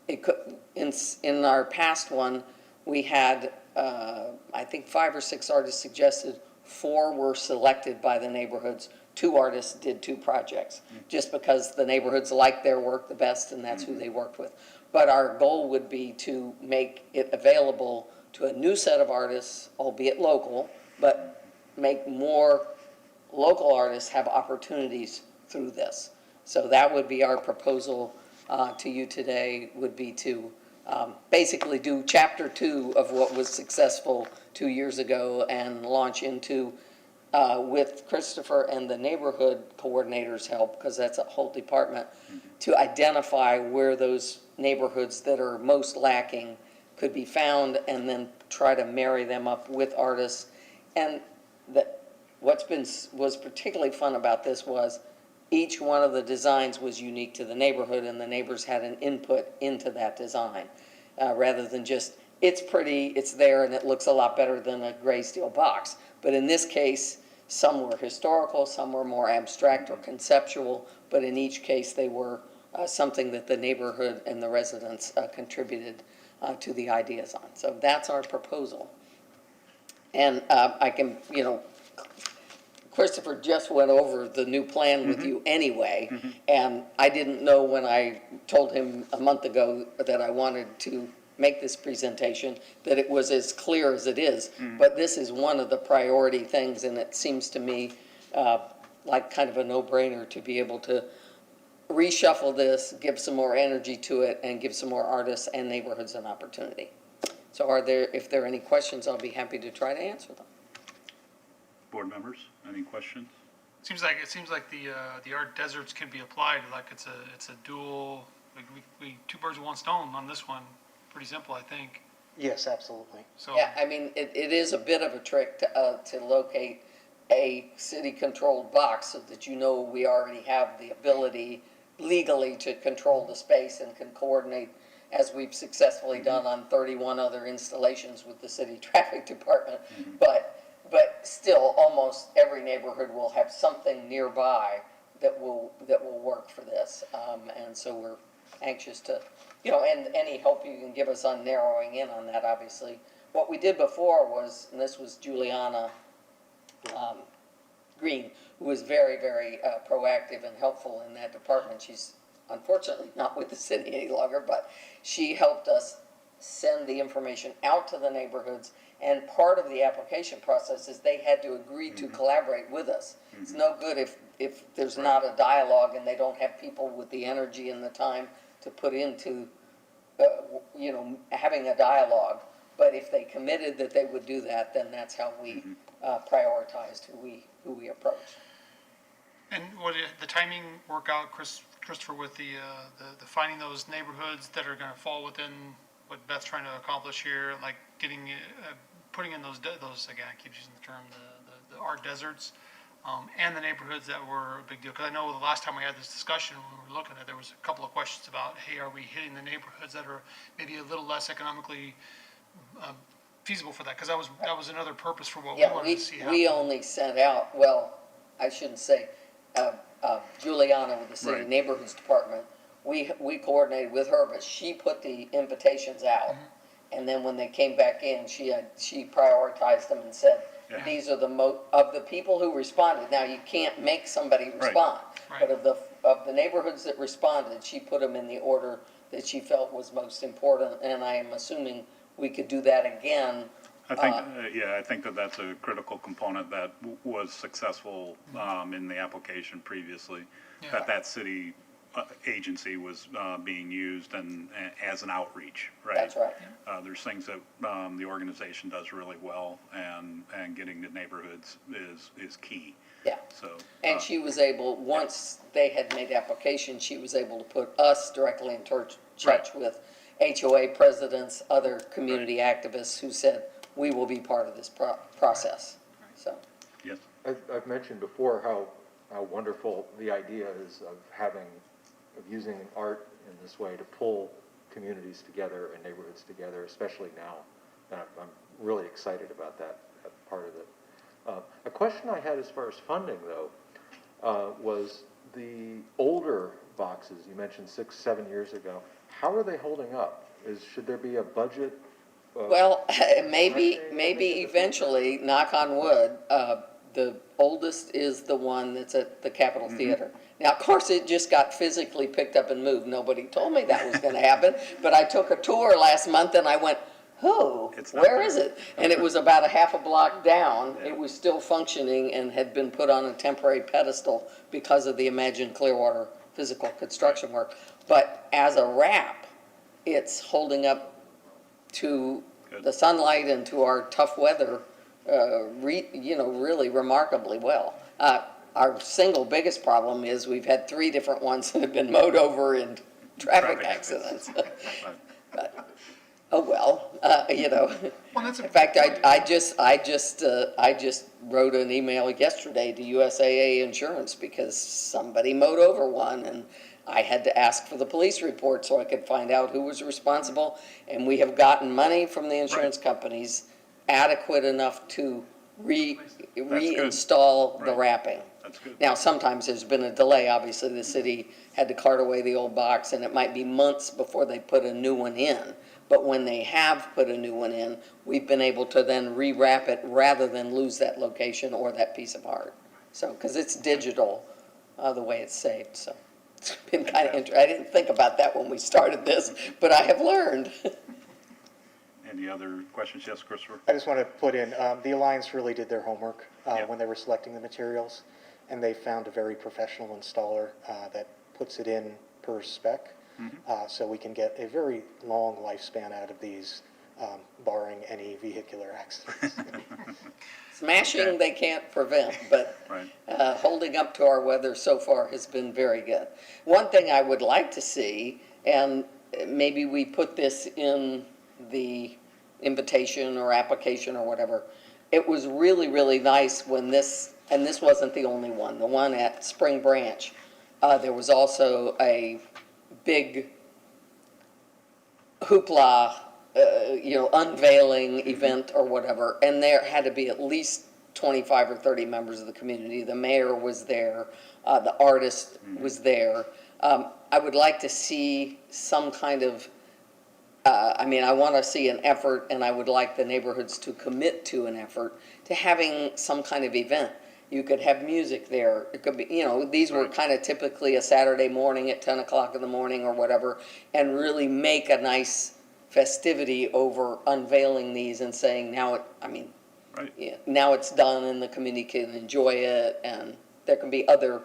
It could, in our past one, we had, I think 5 or 6 artists suggested 4 were selected by the neighborhoods. 2 artists did 2 projects, just because the neighborhoods liked their work the best and that's who they worked with. But our goal would be to make it available to a new set of artists, albeit local, but make more local artists have opportunities through this. So that would be our proposal to you today, would be to basically do chapter 2 of what was successful 2 years ago and launch into, with Christopher and the neighborhood coordinators' help, because that's a whole department, to identify where those neighborhoods that are most lacking could be found, and then try to marry them up with artists. And that was particularly fun about this was each one of the designs was unique to the neighborhood, and the neighbors had an input into that design, rather than just, it's pretty, it's there, and it looks a lot better than a gray steel box. But in this case, some were historical, some were more abstract or conceptual, but in each case they were something that the neighborhood and the residents contributed to the ideas on. So that's our proposal. And I can, Christopher just went over the new plan with you anyway, and I didn't know when I told him a month ago that I wanted to make this presentation that it was as clear as it is. But this is one of the priority things, and it seems to me like kind of a no-brainer to be able to reshuffle this, give some more energy to it, and give some more artists and neighborhoods an opportunity. So if there are any questions, I'll be happy to try to answer them. Board members, any questions? Seems like the art deserts can be applied, like it's a dual, like we 2 birds with 1 stone on this one. Pretty simple, I think. Yes, absolutely. So, Yeah, I mean, it is a bit of a trick to locate a city-controlled box so that we already have the ability legally to control the space and can coordinate, as we've successfully done on 31 other installations with the city traffic department. But still, almost every neighborhood will have something nearby that will work for this. And so we're anxious to, and any help you can give us on narrowing in on that, obviously. What we did before was, and this was Juliana Green, who was very, very proactive and helpful in that department. She's unfortunately not with the city any longer, but she helped us send the information out to the neighborhoods, and part of the application process is they had to agree to collaborate with us. It's no good if there's not a dialogue and they don't have people with the energy and the time to put into, having a dialogue. But if they committed that they would do that, then that's how we prioritized who we approached. and would the timing work out, Christopher, with the finding those neighborhoods that are going to fall within what Beth's trying to accomplish here, like getting, putting in those again, I keep using the term, the art deserts, and the neighborhoods that were a big deal. Because I know the last time we had this discussion, when we were looking at it, there was a couple of questions about, hey, are we hitting the neighborhoods that are maybe a little less economically feasible for that? Because that was another purpose for what we wanted to see happen. We only sent out, well, I shouldn't say, Juliana with the city neighborhoods department, we coordinated with her, but she put the invitations out. And then when they came back in, she prioritized them and said, these are of the people who responded. Now, you can't make somebody respond, but of the neighborhoods that responded, she put them in the order that she felt was most important. And I am assuming we could do that again. I think that's a critical component that was successful in the application previously, that city agency was being used and as an outreach, right? That's right. There's things that the organization does really well, and getting to neighborhoods is key. Yeah. So. And she was able, once they had made application, she was able to put us directly in touch with HOA presidents, other community activists who said, we will be part of this process. So. Yes. I've mentioned before how wonderful the idea is of using art in this way to pull communities together and neighborhoods together, especially now. And I'm really excited about that part of it. A question I had as far as funding, though, was the older boxes you mentioned 6-7 years ago. How are they holding up? Should there be a budget Well, maybe eventually, knock on wood, the oldest is the one that's at the Capitol Theater. Now, of course, it just got physically picked up and moved. Nobody told me that was gonna happen, but I took a tour last month and I went, It's not where there. is it? And it was about a half a block down. It was still functioning and had been put on a temporary pedestal because of the Imagine Clearwater physical construction work. But as a wrap, it's holding up to Good. the sunlight and to our tough weather, really remarkably well. Our single biggest problem is we've had 3 different ones that have been mowed over in traffic accidents. But, oh, well, Well, that's In fact, I just wrote an email yesterday to USAA Insurance because somebody mowed over one, and I had to ask for the police report so I could find out who was responsible. And we have gotten money from the insurance companies adequate enough to reinstall the Right. wrapping. That's good. Now, sometimes there's been a delay. Obviously, the city had to cart away the old box, and it might be months before they put a new one in. But when they have put a new one in, we've been able to then rewrap it rather than lose that location or that piece of art. So, because it's digital, the way it's saved, so it's been kind of interesting. I didn't think about that when we started this, but I have learned. Any other questions? Yes, Christopher? I just want to put in, the Alliance really did their homework Yeah. when they were selecting the materials, and they found a very professional installer that puts it in per spec, so we can get a very long lifespan out of these, barring any vehicular accidents. Smashing, they can't prevent, but Right. holding up to our weather so far has been very good. One thing I would like to see, and maybe we put this in the invitation or application or whatever, it was really, really nice when this, and this wasn't the only one, the one at Spring Branch, there was also a big hoopla, unveiling event or whatever, and there had to be at least 25 or 30 members of the community. The mayor was there, the artist was there. I would like to see some kind of, I want to see an effort, and I would like the neighborhoods to commit to an effort to having some kind of event. You could have music there. It could be, these were kind of typically a Saturday morning at 10 o'clock in the morning or whatever, and really make a nice festivity over unveiling these and saying now now it's done and the community can enjoy it, and there can be other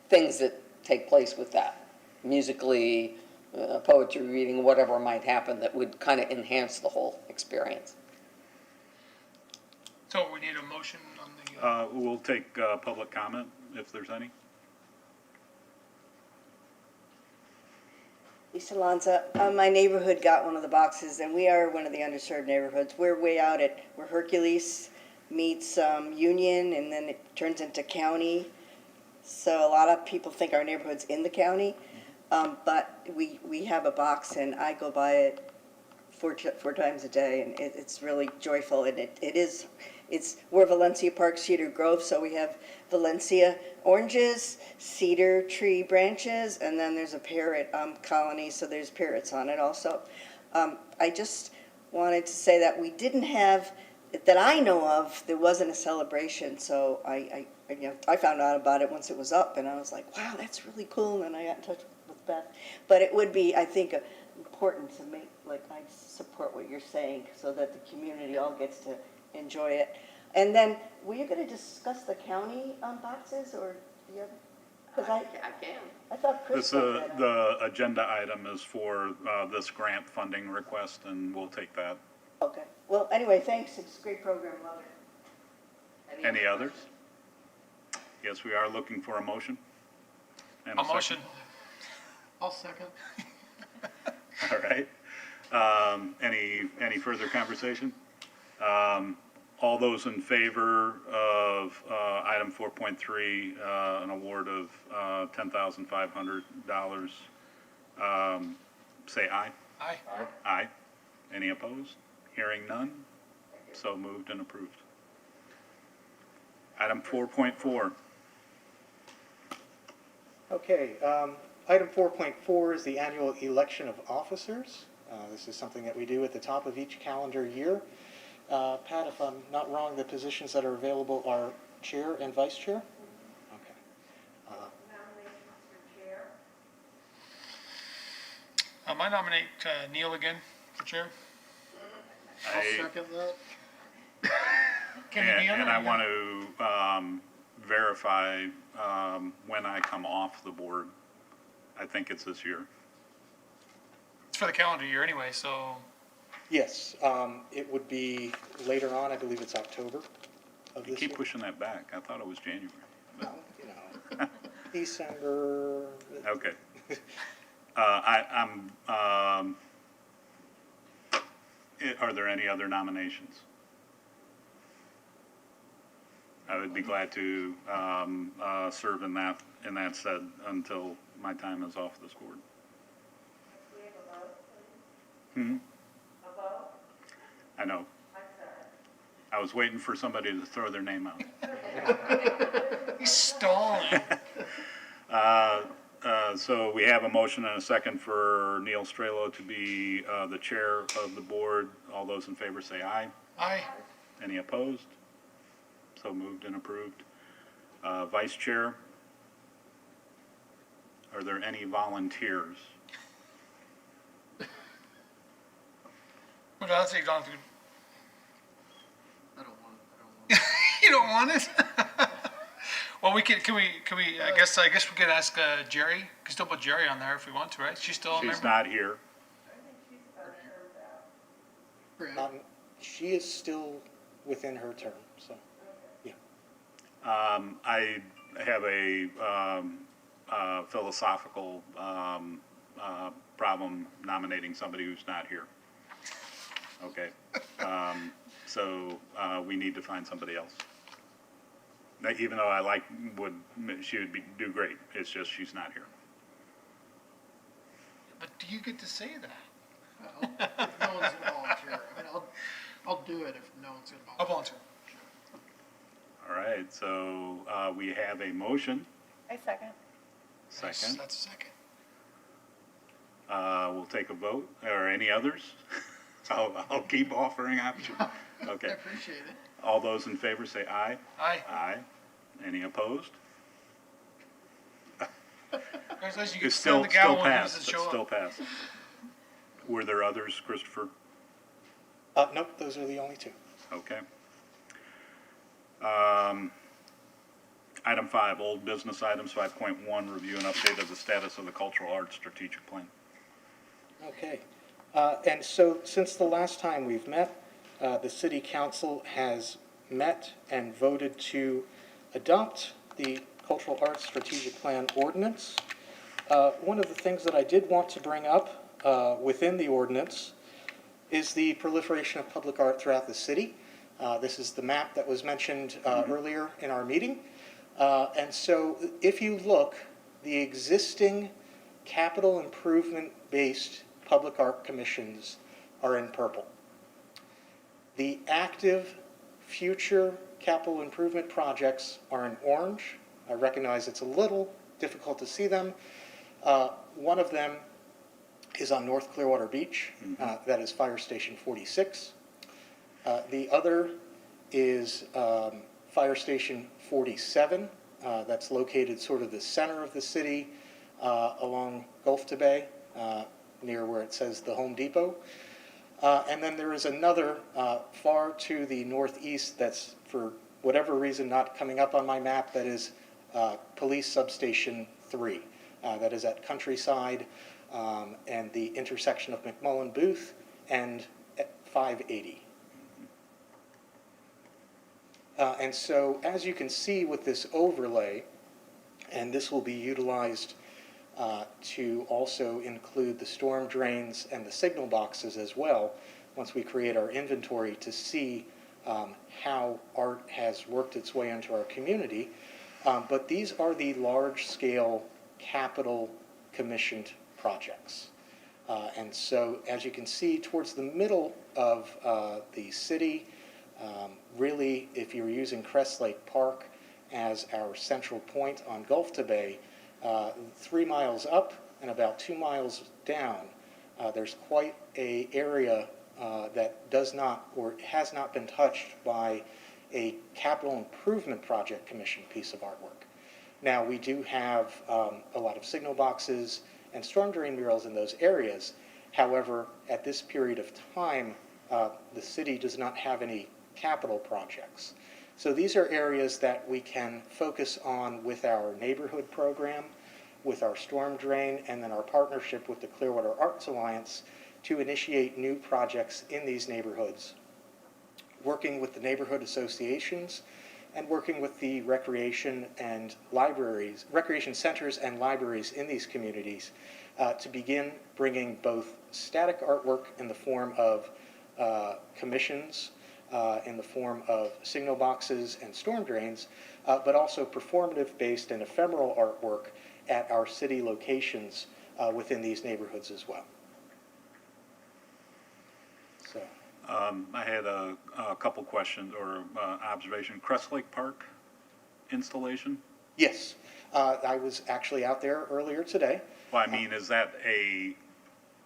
things that take place with that, musically, poetry reading, whatever might happen that would kind of enhance the whole experience. So we need a motion on the, We'll take public comment if there's any. Lisa Lanza, my neighborhood got one of the boxes, and we are one of the underserved neighborhoods. We're way out where Hercules meets Union, and then it turns into county. So a lot of people think our neighborhood's in the county, but we have a box, and I go by it four times a day, and it's really joyful, and we're Valencia Park Cedar Grove, so we have Valencia oranges, cedar tree branches, and then there's a parrot colony, so there's parrots on it also. I just wanted to say that we didn't have, that I know of, there wasn't a celebration, so I found out about it once it was up, and I was like, wow, that's really cool, and I got in touch with Beth. But it would be, I think, important to make, I support what you're saying, so that the community all gets to enjoy it. And then, were you going to discuss the county boxes, or do you have? Because I can. I thought Chris said that. The agenda item is for this grant funding request, and we'll take that. Okay. Well, anyway, thanks. It's a great program. Love it. Any others? Yes, we are looking for a motion. And a second. motion. I'll second. All right. Any further conversation? All those in favor of item 4.3, an award of $10,500, say aye. Aye. Aye. Any opposed? Hearing none, so moved and approved. Item 4.4. Okay, item 4.4 is the annual election of officers. This is something that we do at the top of each calendar year. Pat, if I'm not wrong, the positions that are available are chair and vice chair? Okay. Nominations for chair. I nominate Neil again for chair. I'll I- second that. Can you be on And it? I want to verify when I come off the board. I think it's this year. It's for the calendar year anyway, so Yes, it would be later on, I believe it's October of You this keep year. pushing that back. I thought it was January. Well, December. Okay. Are there any other nominations? I would be glad to serve in that stead until my time is off this board. We have a vote, please. A vote? I know. I'm sorry. I was waiting for somebody to throw their name out. he's stalling. So we have a motion and a second for Neil Strelo to be the chair of the board. All those in favor say aye. Aye. Any opposed? So moved and approved. Vice chair, are there any volunteers? Well, I'll take Jonathan. I don't want it. You don't want it? Well, can we, I guess we could ask Jerry, we can still put Jerry on there if we want to, right? She's still a member? She's not here. I think she's about termed out. She is still within her term, so, yeah. I have a philosophical problem nominating somebody who's not here. Okay. So we need to find somebody else. Even though she would do great, it's just she's not here. But do you get to say that? Well, if no one's gonna volunteer, I mean, I'll do it if no one's gonna I'll volunteer. volunteer. All right, so we have a motion. I second. Second. That's a second. We'll take a vote. Or any others? I'll keep offering options. I Okay. appreciate it. All those in favor say aye. Aye. Aye. Any opposed? Congratulations, you can It's stand the gavel when he passed. doesn't It's show still up. passed. Were there others, Christopher? Nope, those are the only two. Okay. Item 5, old business items, 5.1, review and update of the status of the cultural arts strategic plan. Okay. And so, since the last time we've met, the city council has met and voted to adopt the cultural arts strategic plan ordinance. One of the things that I did want to bring up within the ordinance is the proliferation of public art throughout the city. This is the map that was mentioned earlier in our meeting. And so, if you look, the existing capital improvement-based public art commissions are in purple. The active future capital improvement projects are in orange. I recognize it's a little difficult to see them. One of them is on North Clearwater Beach. That is Fire Station 46. The other is Fire Station 47. That's located sort of the center of the city along Gulf to Bay, near where it says the Home Depot. And then there is another far to the northeast that's, for whatever reason, not coming up on my map. That is Police Substation 3. That is at Countryside and the intersection of McMullen Booth and 580. And so, as you can see with this overlay, and this will be utilized to also include the storm drains and the signal boxes as well, once we create our inventory to see how art has worked its way into our community. But these are the large-scale capital commissioned projects. And so, as you can see, towards the middle of the city, really, if you're using Crest Lake Park as our central point on Gulf to Bay, 3 miles up and about 2 miles down There's quite a area that does not or has not been touched by a capital improvement project commission piece of artwork. Now, we do have a lot of signal boxes and storm drain murals in those areas. However, at this period of time, the city does not have any capital projects. So these are areas that we can focus on with our neighborhood program, with our storm drain, and then our partnership with the Clearwater Arts Alliance to initiate new projects in these neighborhoods, working with the neighborhood associations and working with the recreation centers and libraries in these communities to begin bringing both static artwork in the form of commissions, in the form of signal boxes and storm drains, but also performative-based and ephemeral artwork at our city locations within these neighborhoods as well. So, I had a couple questions or observation. Crest Lake Park installation? yes, I was actually out there earlier today. Well, I mean, is that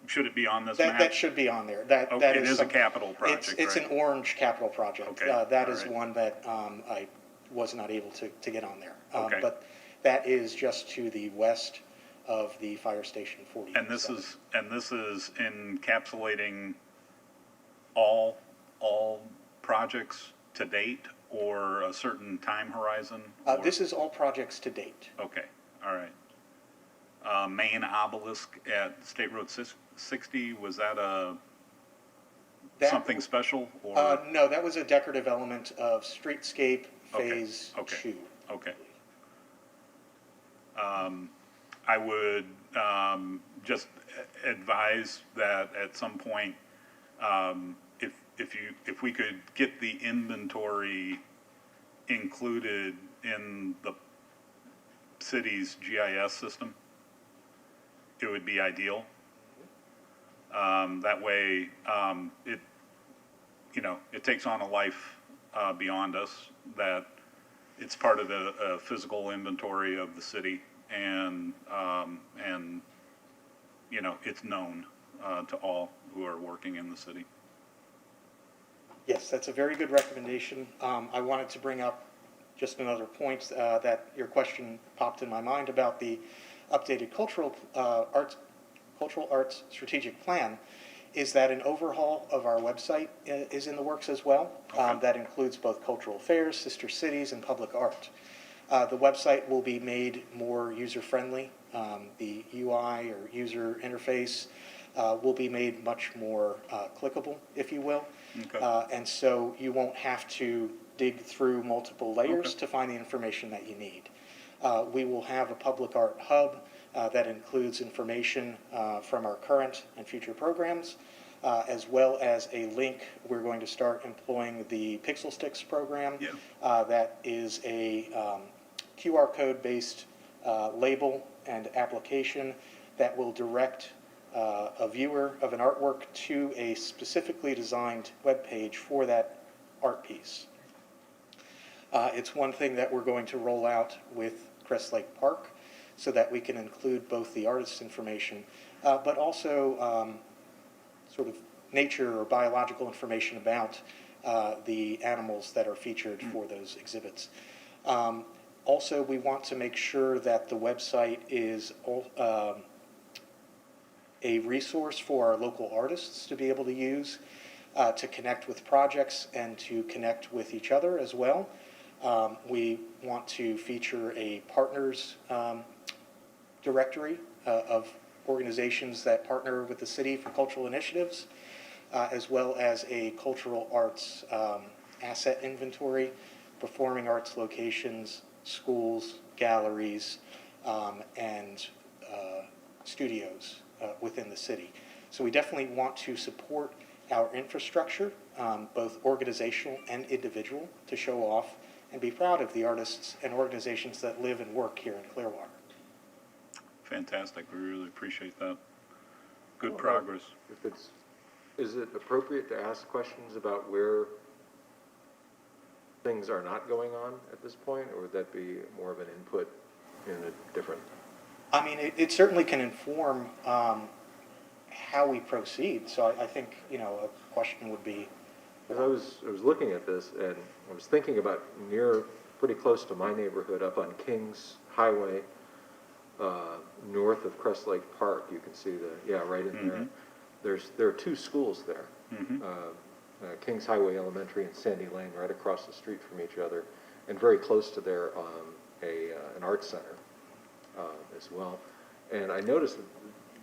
should it be on this That map? should be on there. That Okay, it is is a some- capital project, It's right? an orange capital project. Okay, That is all right. one that I was not able to get on there. Okay. But that is just to the west of the fire station 40. And this is encapsulating all projects to date or a certain time horizon? Or- This is all projects to date. Okay, all right. Maine Obelisk at State Road 60, was that That- something special or? No, that was a decorative element of streetscape Okay, phase okay. 2. Okay. I would just advise that at some point, if we could get the inventory included in the city's GIS system, it would be ideal. That way, it takes on a life beyond us, that it's part of the physical inventory of the city, and it's known to all who are working in the city. Yes, that's a very good recommendation. I wanted to bring up just another point that your question popped in my mind about the updated cultural arts strategic plan, is that an overhaul of our website is in the works as well. Okay. That includes both cultural affairs, sister cities, and public art. The website will be made more user-friendly. The UI or user interface will be made much more clickable, if you will. Okay. And so you won't have to dig through multiple layers Okay. to find the information that you need. We will have a public art hub that includes information from our current and future programs, as well as a link. We're going to start employing the Pixel Sticks program. Yeah. That is a QR code-based label and application that will direct a viewer of an artwork to a specifically designed web page for that art piece. It's one thing that we're going to roll out with Crest Lake Park so that we can include both the artist's information, but also sort of nature or biological information about the animals that are featured for those exhibits. Also, we want to make sure that the website is a resource for our local artists to be able to use to connect with projects and to connect with each other as well. We want to feature a partners directory of organizations that partner with the city for cultural initiatives, as well as a cultural arts asset inventory, performing arts locations, schools, galleries, and studios within the city. So we definitely want to support our infrastructure, both organizational and individual, to show off and be proud of the artists and organizations that live and work here in Clearwater. Fantastic, we really appreciate that. Good progress. Is it appropriate to ask questions about where things are not going on at this point, or would that be more of an input in a different? I mean, it certainly can inform how we proceed. So I think, a question would be, As I was looking at this, and I was thinking about pretty close to my neighborhood, up on Kings Highway, north of Crest Lake Park, you can see right in there. There are two schools there. Kings Highway Elementary and Sandy Lane, right across the street from each other, and very close to there, an art center as well. And I noticed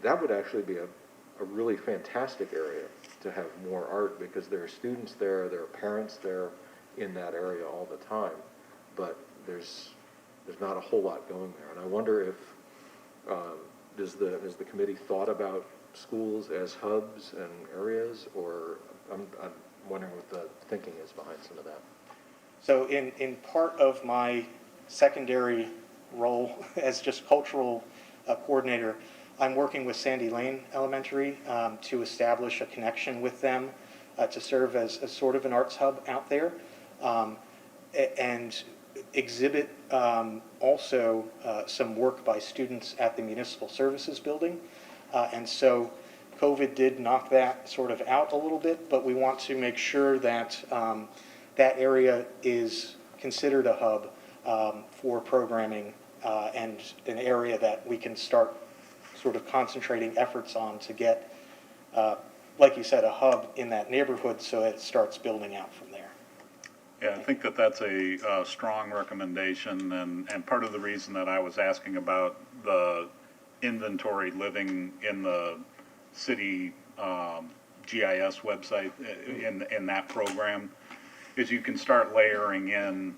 that would actually be a really fantastic area to have more art, because there are students there, there are parents there in that area all the time, but there's not a whole lot going there. And I wonder if, has the committee thought about schools as hubs and areas, or I'm wondering what the thinking is behind some of that. so in part of my secondary role as just cultural coordinator, I'm working with Sandy Lane Elementary to establish a connection with them to serve as sort of an arts hub out there, and exhibit also some work by students at the Municipal Services Building. And so COVID did knock that sort of out a little bit, but we want to make sure that that area is considered a hub for programming and an area that we can start sort of concentrating efforts on to get, like you said, a hub in that neighborhood, so it starts building out from there. Yeah, I think that's a strong recommendation, and part of the reason that I was asking about the inventory living in the city GIS website in that program is you can start layering in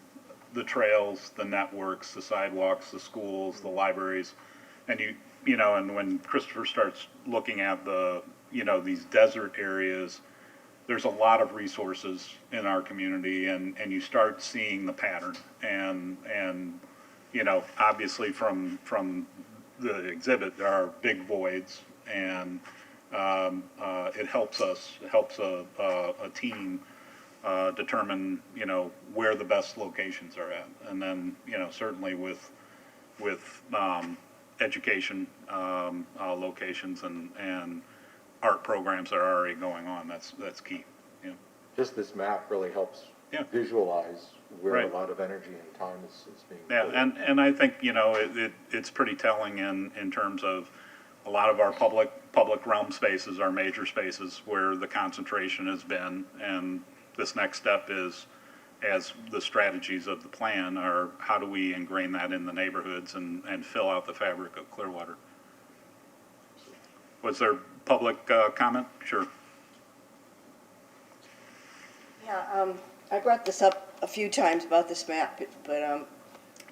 the trails, the networks, the sidewalks, the schools, the libraries, and and when Christopher starts looking at these desert areas, there's a lot of resources in our community, and you start seeing the pattern, and obviously from the exhibit there are big voids, and it helps a team determine where the best locations are at, and then certainly with education locations and art programs that are already going on. That's key. Just this map really helps visualize where Right. a lot of energy and time is being Yeah, put. and I think it's pretty telling in terms of a lot of our public realm spaces are major spaces where the concentration has been, and this next step is, as the strategies of the plan are, how do we ingrain that in the neighborhoods and fill out the fabric of Clearwater. Was there public comment? Sure. Yeah, I brought this up a few times about this map, but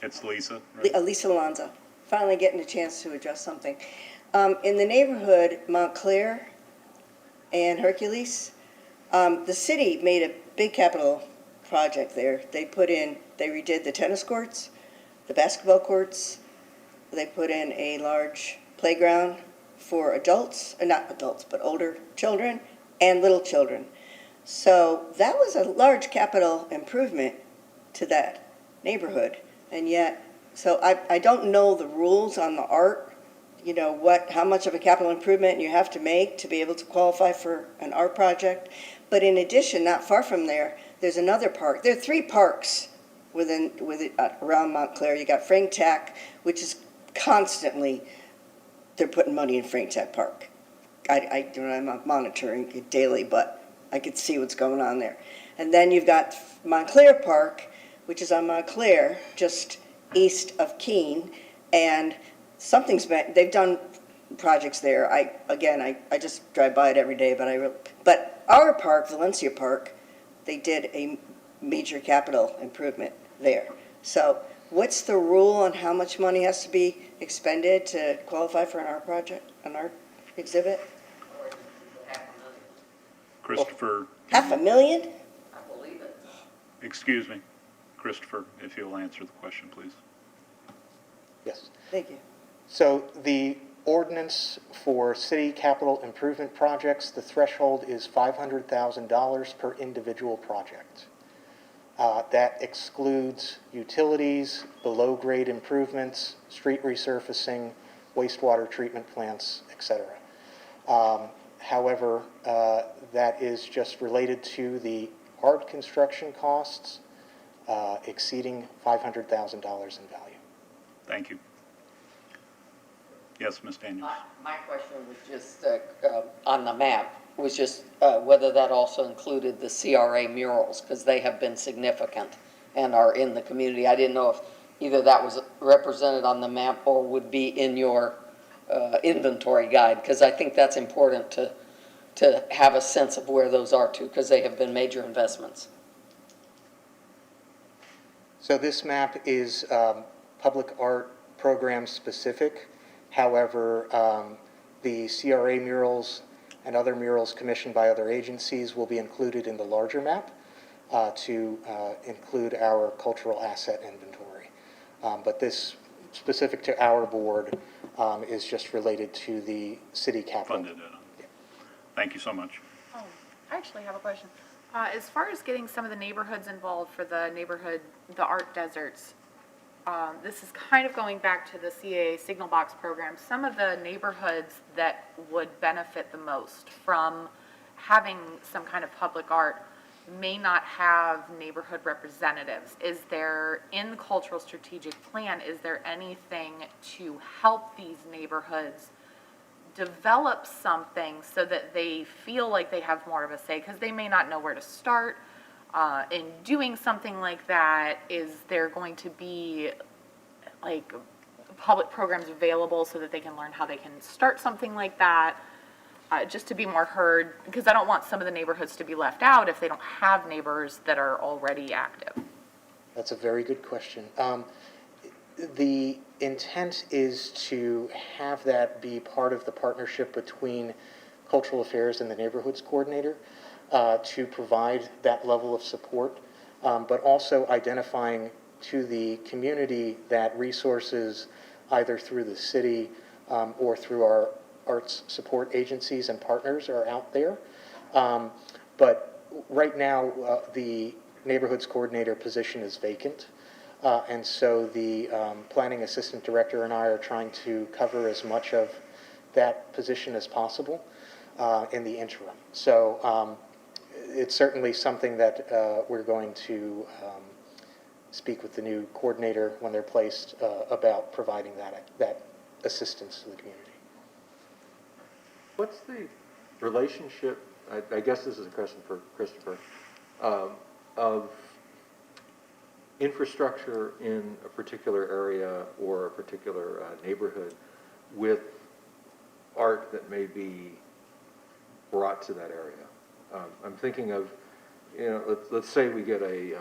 It's Lisa, right? Lisa Alonso, finally getting a chance to address something. In the neighborhood, Montclair and Hercules, the city made a big capital project there. They redid the tennis courts, the basketball courts. They put in a large playground for adults, not adults, but older children and little children. So that was a large capital improvement to that neighborhood. And yet, so I don't know the rules on the art, how much of a capital improvement you have to make to be able to qualify for an art project. But in addition, not far from there, there's another park. There are 3 parks around Montclair. You got Frank Tack, which is constantly, they're putting money in Frank Tack Park. I'm not monitoring it daily, but I could see what's going on there. And then you've got Montclair Park, which is on Montclair, just east of Keene, and they've done projects there. I just drive by it every day, but our park, Valencia Park, they did a major capital improvement there. So what's the rule on how much money has to be expended to qualify for an art project, an art exhibit? Christopher, $500,000? I believe it. excuse me, Christopher, if you'll answer the question, please. Yes. Thank you. So the ordinance for city capital improvement projects, the threshold is $500,000 per individual project. That excludes utilities, below-grade improvements, street resurfacing, wastewater treatment plants, etc. However, that is just related to the hard construction costs exceeding $500,000 in value. Thank you. Yes, Ms. Daniels? My question was just, on the map, was just whether that also included the CRA murals, because they have been significant and are in the community. I didn't know if either that was represented on the map or would be in your inventory guide, because I think that's important to have a sense of where those are too, because they have been major investments. So this map is public art program specific. However, the CRA murals and other murals commissioned by other agencies will be included in the larger map to include our cultural asset inventory. But this, specific to our board, is just related to the city capital. Funded it. Thank you so much. Oh, I actually have a question. As far as getting some of the neighborhoods involved for the art deserts, this is kind of going back to the CAA Signal Box program. Some of the neighborhoods that would benefit the most from having some kind of public art may not have neighborhood representatives. Is there, in the cultural strategic plan, is there anything to help these neighborhoods develop something so that they feel like they have more of a say? Because they may not know where to start. In doing something like that, is there going to be like public programs available so that they can learn how they can start something like that, just to be more heard? Because I don't want some of the neighborhoods to be left out if they don't have neighbors that are already active. That's a very good question. The intent is to have that be part of the partnership between Cultural Affairs and the Neighborhoods Coordinator to provide that level of support, but also identifying to the community that resources, either through the city or through our arts support agencies and partners, are out there. But right now, the Neighborhoods Coordinator position is vacant. And so the planning assistant director and I are trying to cover as much of that position as possible in the interim. So it's certainly something that we're going to speak with the new coordinator when they're placed about providing that assistance to the community. What's the relationship, I guess this is a question for Christopher, of infrastructure in a particular area or a particular neighborhood with art that may be brought to that area? I'm thinking of, let's say we get a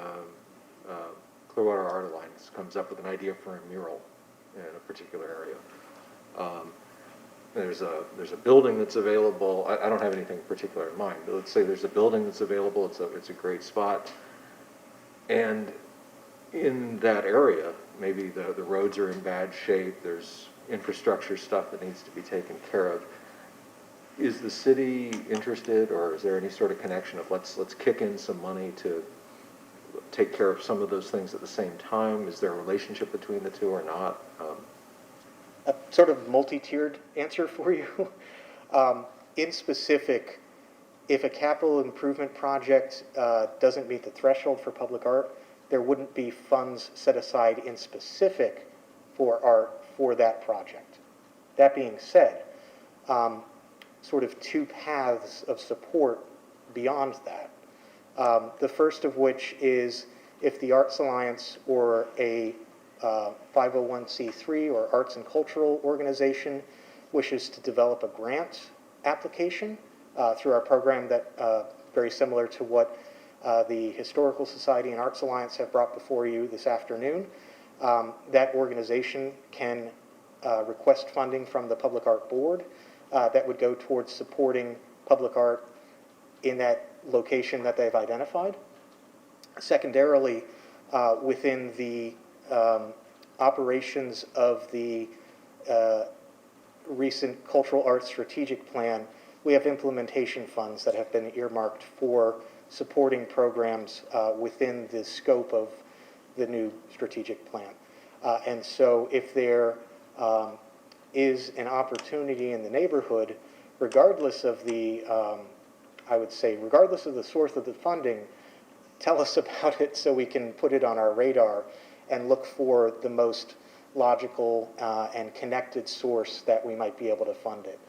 Clearwater Art Alliance comes up with an idea for a mural in a particular area. There's a building that's available. I don't have anything particular in mind, but let's say there's a building that's available. It's a great spot, and in that area, maybe the roads are in bad shape. There's infrastructure stuff that needs to be taken care of. Is the city interested, or is there any sort of connection of let's kick in some money to take care of some of those things at the same time? Is there a relationship between the two or not? A sort of multi-tiered answer for you. In specific, if a capital improvement project doesn't meet the threshold for public art, there wouldn't be funds set aside in specific for art for that project. That being said, sort of two paths of support beyond that. The first of which is if the Arts Alliance or a 501c3 or arts and cultural organization wishes to develop a grant application through our program that very similar to what the Historical Society and Arts Alliance have brought before you this afternoon. That organization can request funding from the Public Art Board that would go towards supporting public art in that location that they've identified. Secondarily, within the operations of the recent Cultural Arts Strategic Plan, we have implementation funds that have been earmarked for supporting programs within the scope of the new strategic plan. And so if there is an opportunity in the neighborhood regardless of the, I would say, regardless of the source of the funding, tell us about it so we can put it on our radar and look for the most logical and connected source that we might be able to fund it.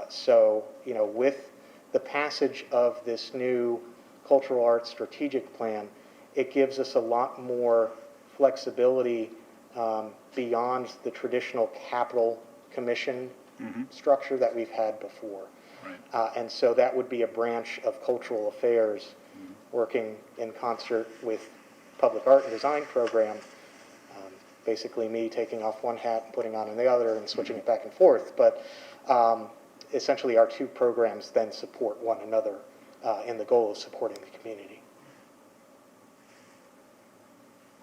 So, you know, with the passage of this new cultural arts strategic plan, it gives us a lot more flexibility beyond the traditional capital commission structure that we've had before. Right. And so that would be a branch of cultural affairs working in concert with public art and design program. Basically me taking off one hat and putting on the other and switching it back and forth. But essentially our two programs then support one another in the goal of supporting the community.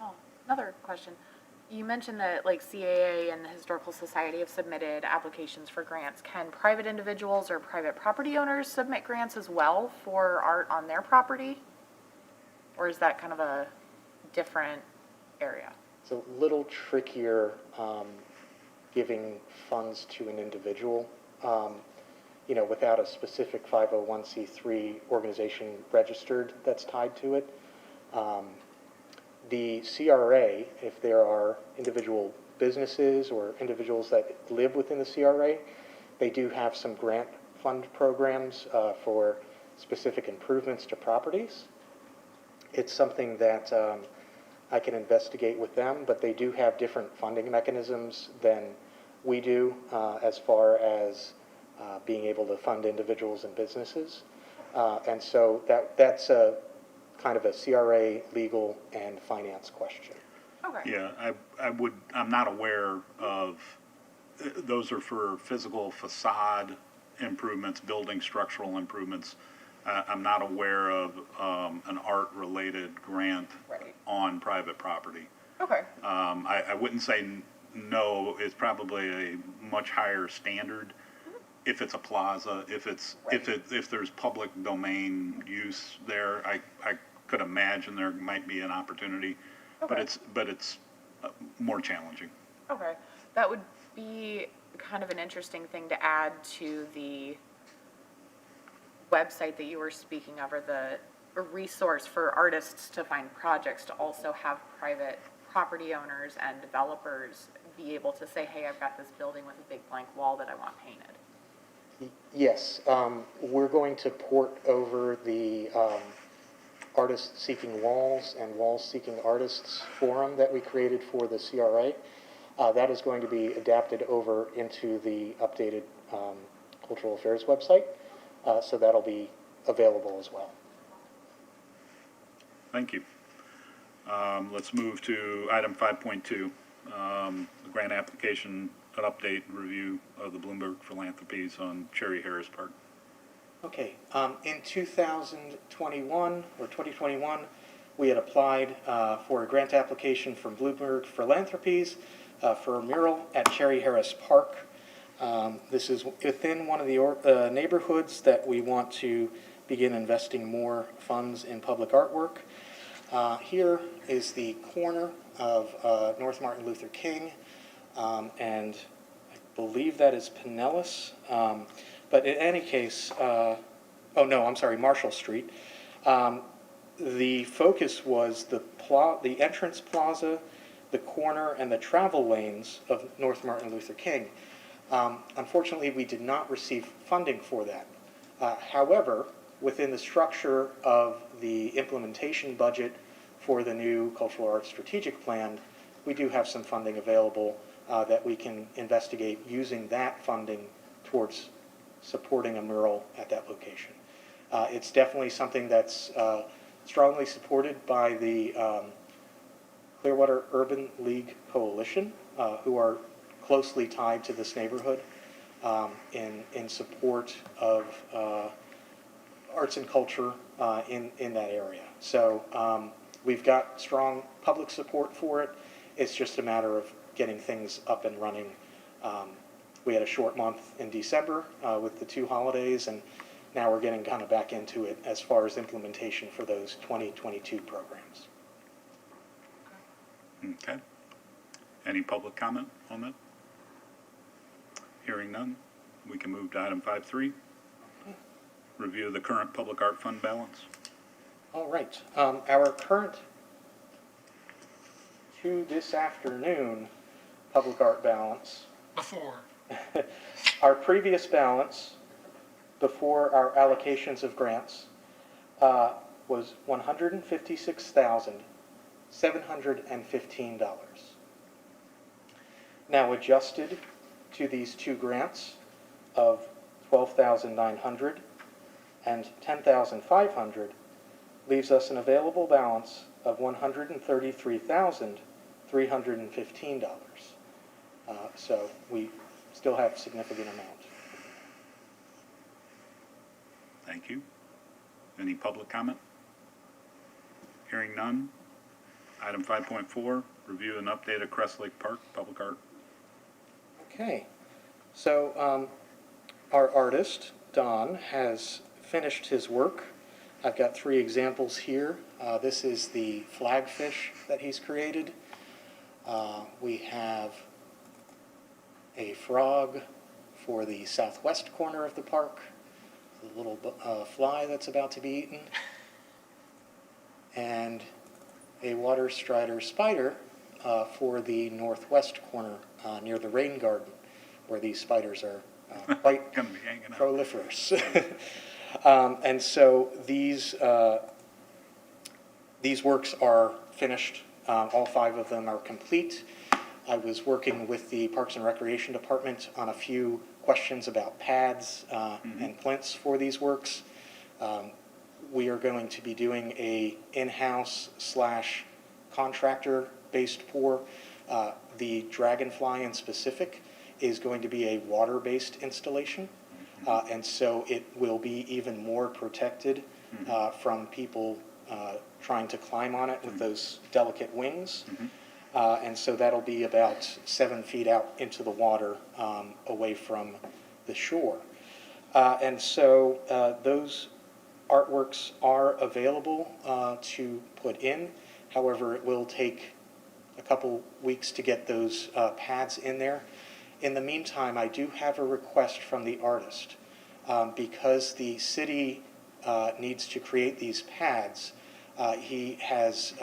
Oh, another question. You mentioned that like CAA and the Historical Society have submitted applications for grants. Can private individuals or private property owners submit grants as well for art on their property? Or is that kind of a different area? It's a little trickier giving funds to an individual, you know, without a specific 501c3 organization registered that's tied to it. The CRA, if there are individual businesses or individuals that live within the CRA, they do have some grant fund programs for specific improvements to properties. It's something that I can investigate with them, but they do have different funding mechanisms than we do as far as being able to fund individuals and businesses. And so that's a kind of a CRA legal and finance question. Okay. Yeah, I'm not aware of, those are for physical facade improvements, building structural improvements. I'm not aware of an art-related grant Right. on private property. Okay. I wouldn't say no, it's probably a much higher standard if it's a plaza, if there's public domain use there, I could imagine there might be an opportunity, Okay. but it's more challenging. Okay. That would be kind of an interesting thing to add to the website that you were speaking of, or the resource for artists to find projects, to also have private property owners and developers be able to say, hey, I've got this building with a big blank wall that I want painted. Yes, we're going to port over the Artists Seeking Walls and Walls Seeking Artists forum that we created for the CRA. That is going to be adapted over into the updated Cultural Affairs website, so that'll be available as well. Thank you. Let's move to item 5.2, the grant application, an update and review of the Bloomberg Philanthropies on Cherry Harris Park. Okay, in 2021 or 2021, we had applied for a grant application from Bloomberg Philanthropies for a mural at Cherry Harris Park. This is within one of the neighborhoods that we want to begin investing more funds in public artwork. Here is the corner of North Martin Luther King, and I believe that is Pinellas. But in any case, Marshall Street. The focus was the entrance plaza, the corner, and the travel lanes of North Martin Luther King. Unfortunately, we did not receive funding for that. However, within the structure of the implementation budget for the new Cultural Arts Strategic Plan, we do have some funding available that we can investigate using that funding towards supporting a mural at that location. It's definitely something that's strongly supported by the Clearwater Urban League Coalition, who are closely tied to this neighborhood in support of arts and culture in that area. So we've got strong public support for it. It's just a matter of getting things up and running. We had a short month in December with the two holidays, and now we're getting kind of back into it as far as implementation for those 2022 programs. Okay. Any public comment on that? Hearing none. we can move to item 5.3. Review the current public art fund balance. All right, our current to this afternoon public art balance, Before, our previous balance before our allocations of grants was $156,715. Now adjusted to these two grants of $12,900 and $10,500 leaves us an available balance of $133,315. So we still have a significant amount. Thank you. Any public comment? Hearing none. Item 5.4, review and update of Crest Lake Park public art. Okay, so our artist, Don, has finished his work. I've got 3 examples here. This is the flagfish that he's created. We have a frog for the southwest corner of the park, the little fly that's about to be eaten, and a water strider spider for the northwest corner near the rain garden, where these spiders are quite Gonna be hanging out. proliferous. And so these works are finished. All 5 of them are complete. I was working with the Parks and Recreation Department on a few questions about pads and plinths for these works. We are going to be doing a in-house / contractor-based pour. The Dragonfly in specific is going to be a water-based installation. And so it will be even more protected from people trying to climb on it with those delicate wings. And so that'll be about 7 feet out into the water away from the shore. And so those artworks are available to put in. However, it will take a couple weeks to get those pads in there. In the meantime, I do have a request from the artist. Because the city needs to create these pads, he has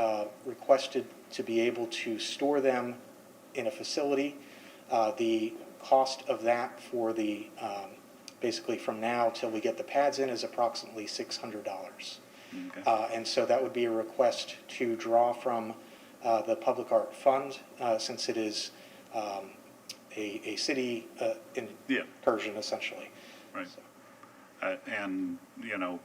requested to be able to store them in a facility. The cost of that for the, basically from now till we get the pads in, is approximately $600. Okay. And so that would be a request to draw from the Public Art Fund, since it is a city incursion, essentially. Right. And, you know,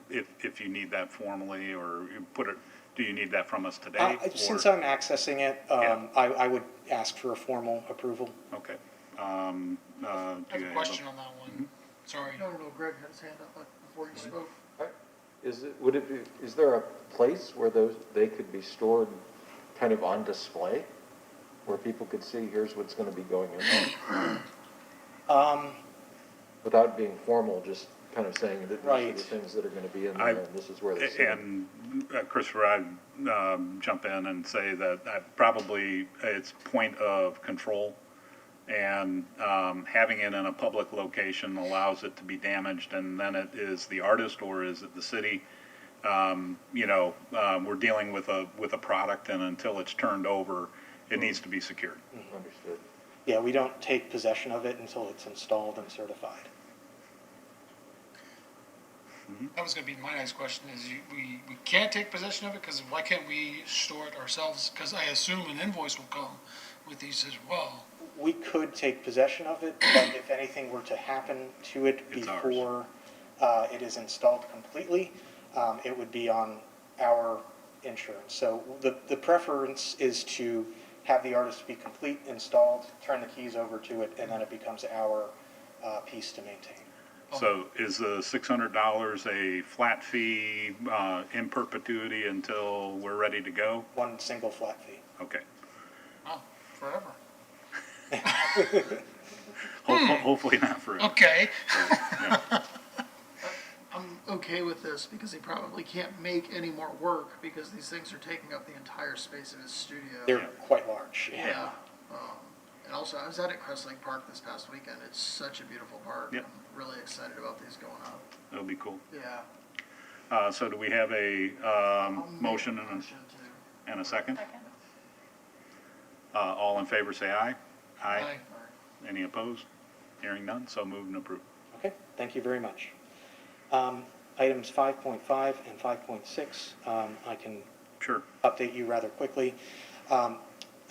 if you need that formally, or you put it, do you need that from us today? Since or- I'm accessing it, Yeah. I would ask for a formal approval. Okay. Do I you have a question on that one. Sorry. No, Greg had his hand up before you spoke. Is there a place where they could be stored kind of on display? Where people could see, here's what's gonna be going in there? Without being formal, just kind of saying that these are Right. the things that are gonna be in there, and this is where they sit. And Christopher, I'd jump in and say that probably it's point of control, and having it in a public location allows it to be damaged, and then it is the artist or is it the city? We're dealing with a product, and until it's turned over, it needs to be secured. Understood. Yeah, we don't take possession of it until it's installed and certified. That was gonna be my next question, is we can't take possession of it, because why can't we store it ourselves? Because I assume an invoice will come with these as well. We could take possession of it, but if anything were to happen to it It's ours. before it is installed completely, it would be on our insurance. So the preference is to have the artist be complete, installed, turn the keys over to it, and then it becomes our piece to maintain. So is the $600 a flat fee in perpetuity until we're ready to go? One single flat fee. Okay. Oh, forever. Hopefully not forever. Okay. Yeah. I'm okay with this because he probably can't make any more work because these things are taking up the entire space of his studio. They're quite large. Yeah. And also, I was out at Crest Lake Park this past weekend. It's such a beautiful park. Yep. I'm really excited about these going up. That'll be cool. Yeah. So do we have a I'll make motion a and motion to- a second? Second. All in favor, say aye. Aye. Any opposed? Hearing none, so moved and approved. Okay, thank you very much. Items 5.5 and 5.6, I can Sure. update you rather quickly.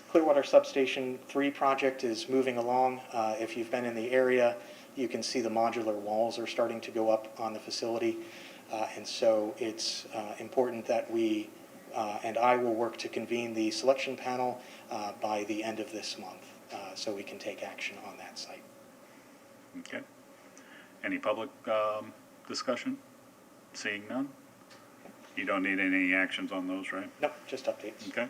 Clearwater Substation 3 project is moving along. If you've been in the area, you can see the modular walls are starting to go up on the facility. And so it's important that we, and I will work to convene the selection panel by the end of this month, so we can take action on that site. Okay. Any public discussion? Seeing none? You don't need any actions on those, right? Nope, just updates. Okay.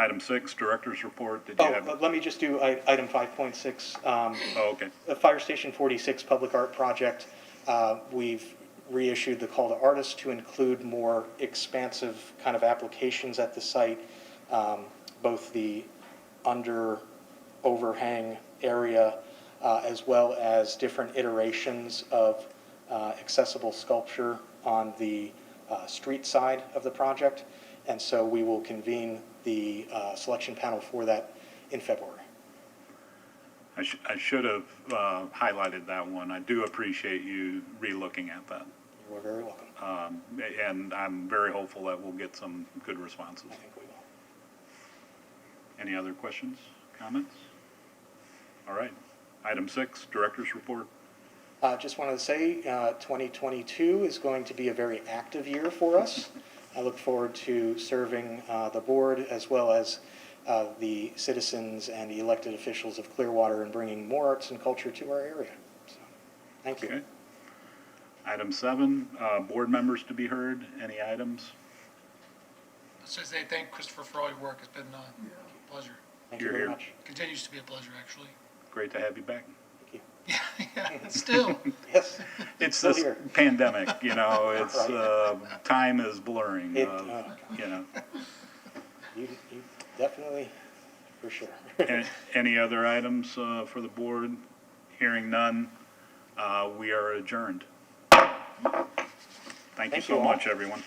Item 6, Director's Report. Did you have? Let me just do item 5.6. Oh, okay. The Fire Station 46 Public Art Project, we've reissued the call to artists to include more expansive kind of applications at the site, both the under overhang area, as well as different iterations of accessible sculpture on the street side of the project. And so we will convene the selection panel for that in February. I should have highlighted that one. I do appreciate you re-looking at that. You are very welcome. And I'm very hopeful that we'll get some good responses. I think we will. Any other questions, comments? All right. Item 6, Director's Report. Just wanted to say, 2022 is going to be a very active year for us. I look forward to serving the board as well as the citizens and the elected officials of Clearwater and bringing more arts and culture to our area. So, thank you. Okay. Item 7, board members to be heard. Any items? Let's just say thank Christopher for all your work. It's been a pleasure. Thank you You're very here. much. Continues to be a pleasure, actually. Great to have you back. Thank Yeah, still. you. Yes. It's Still this here. pandemic, you know, it's, Right. time is blurring, It, you know. You definitely, for sure. Any other items for the board? Hearing none, we are adjourned. Thank you Thank so you all. much, everyone.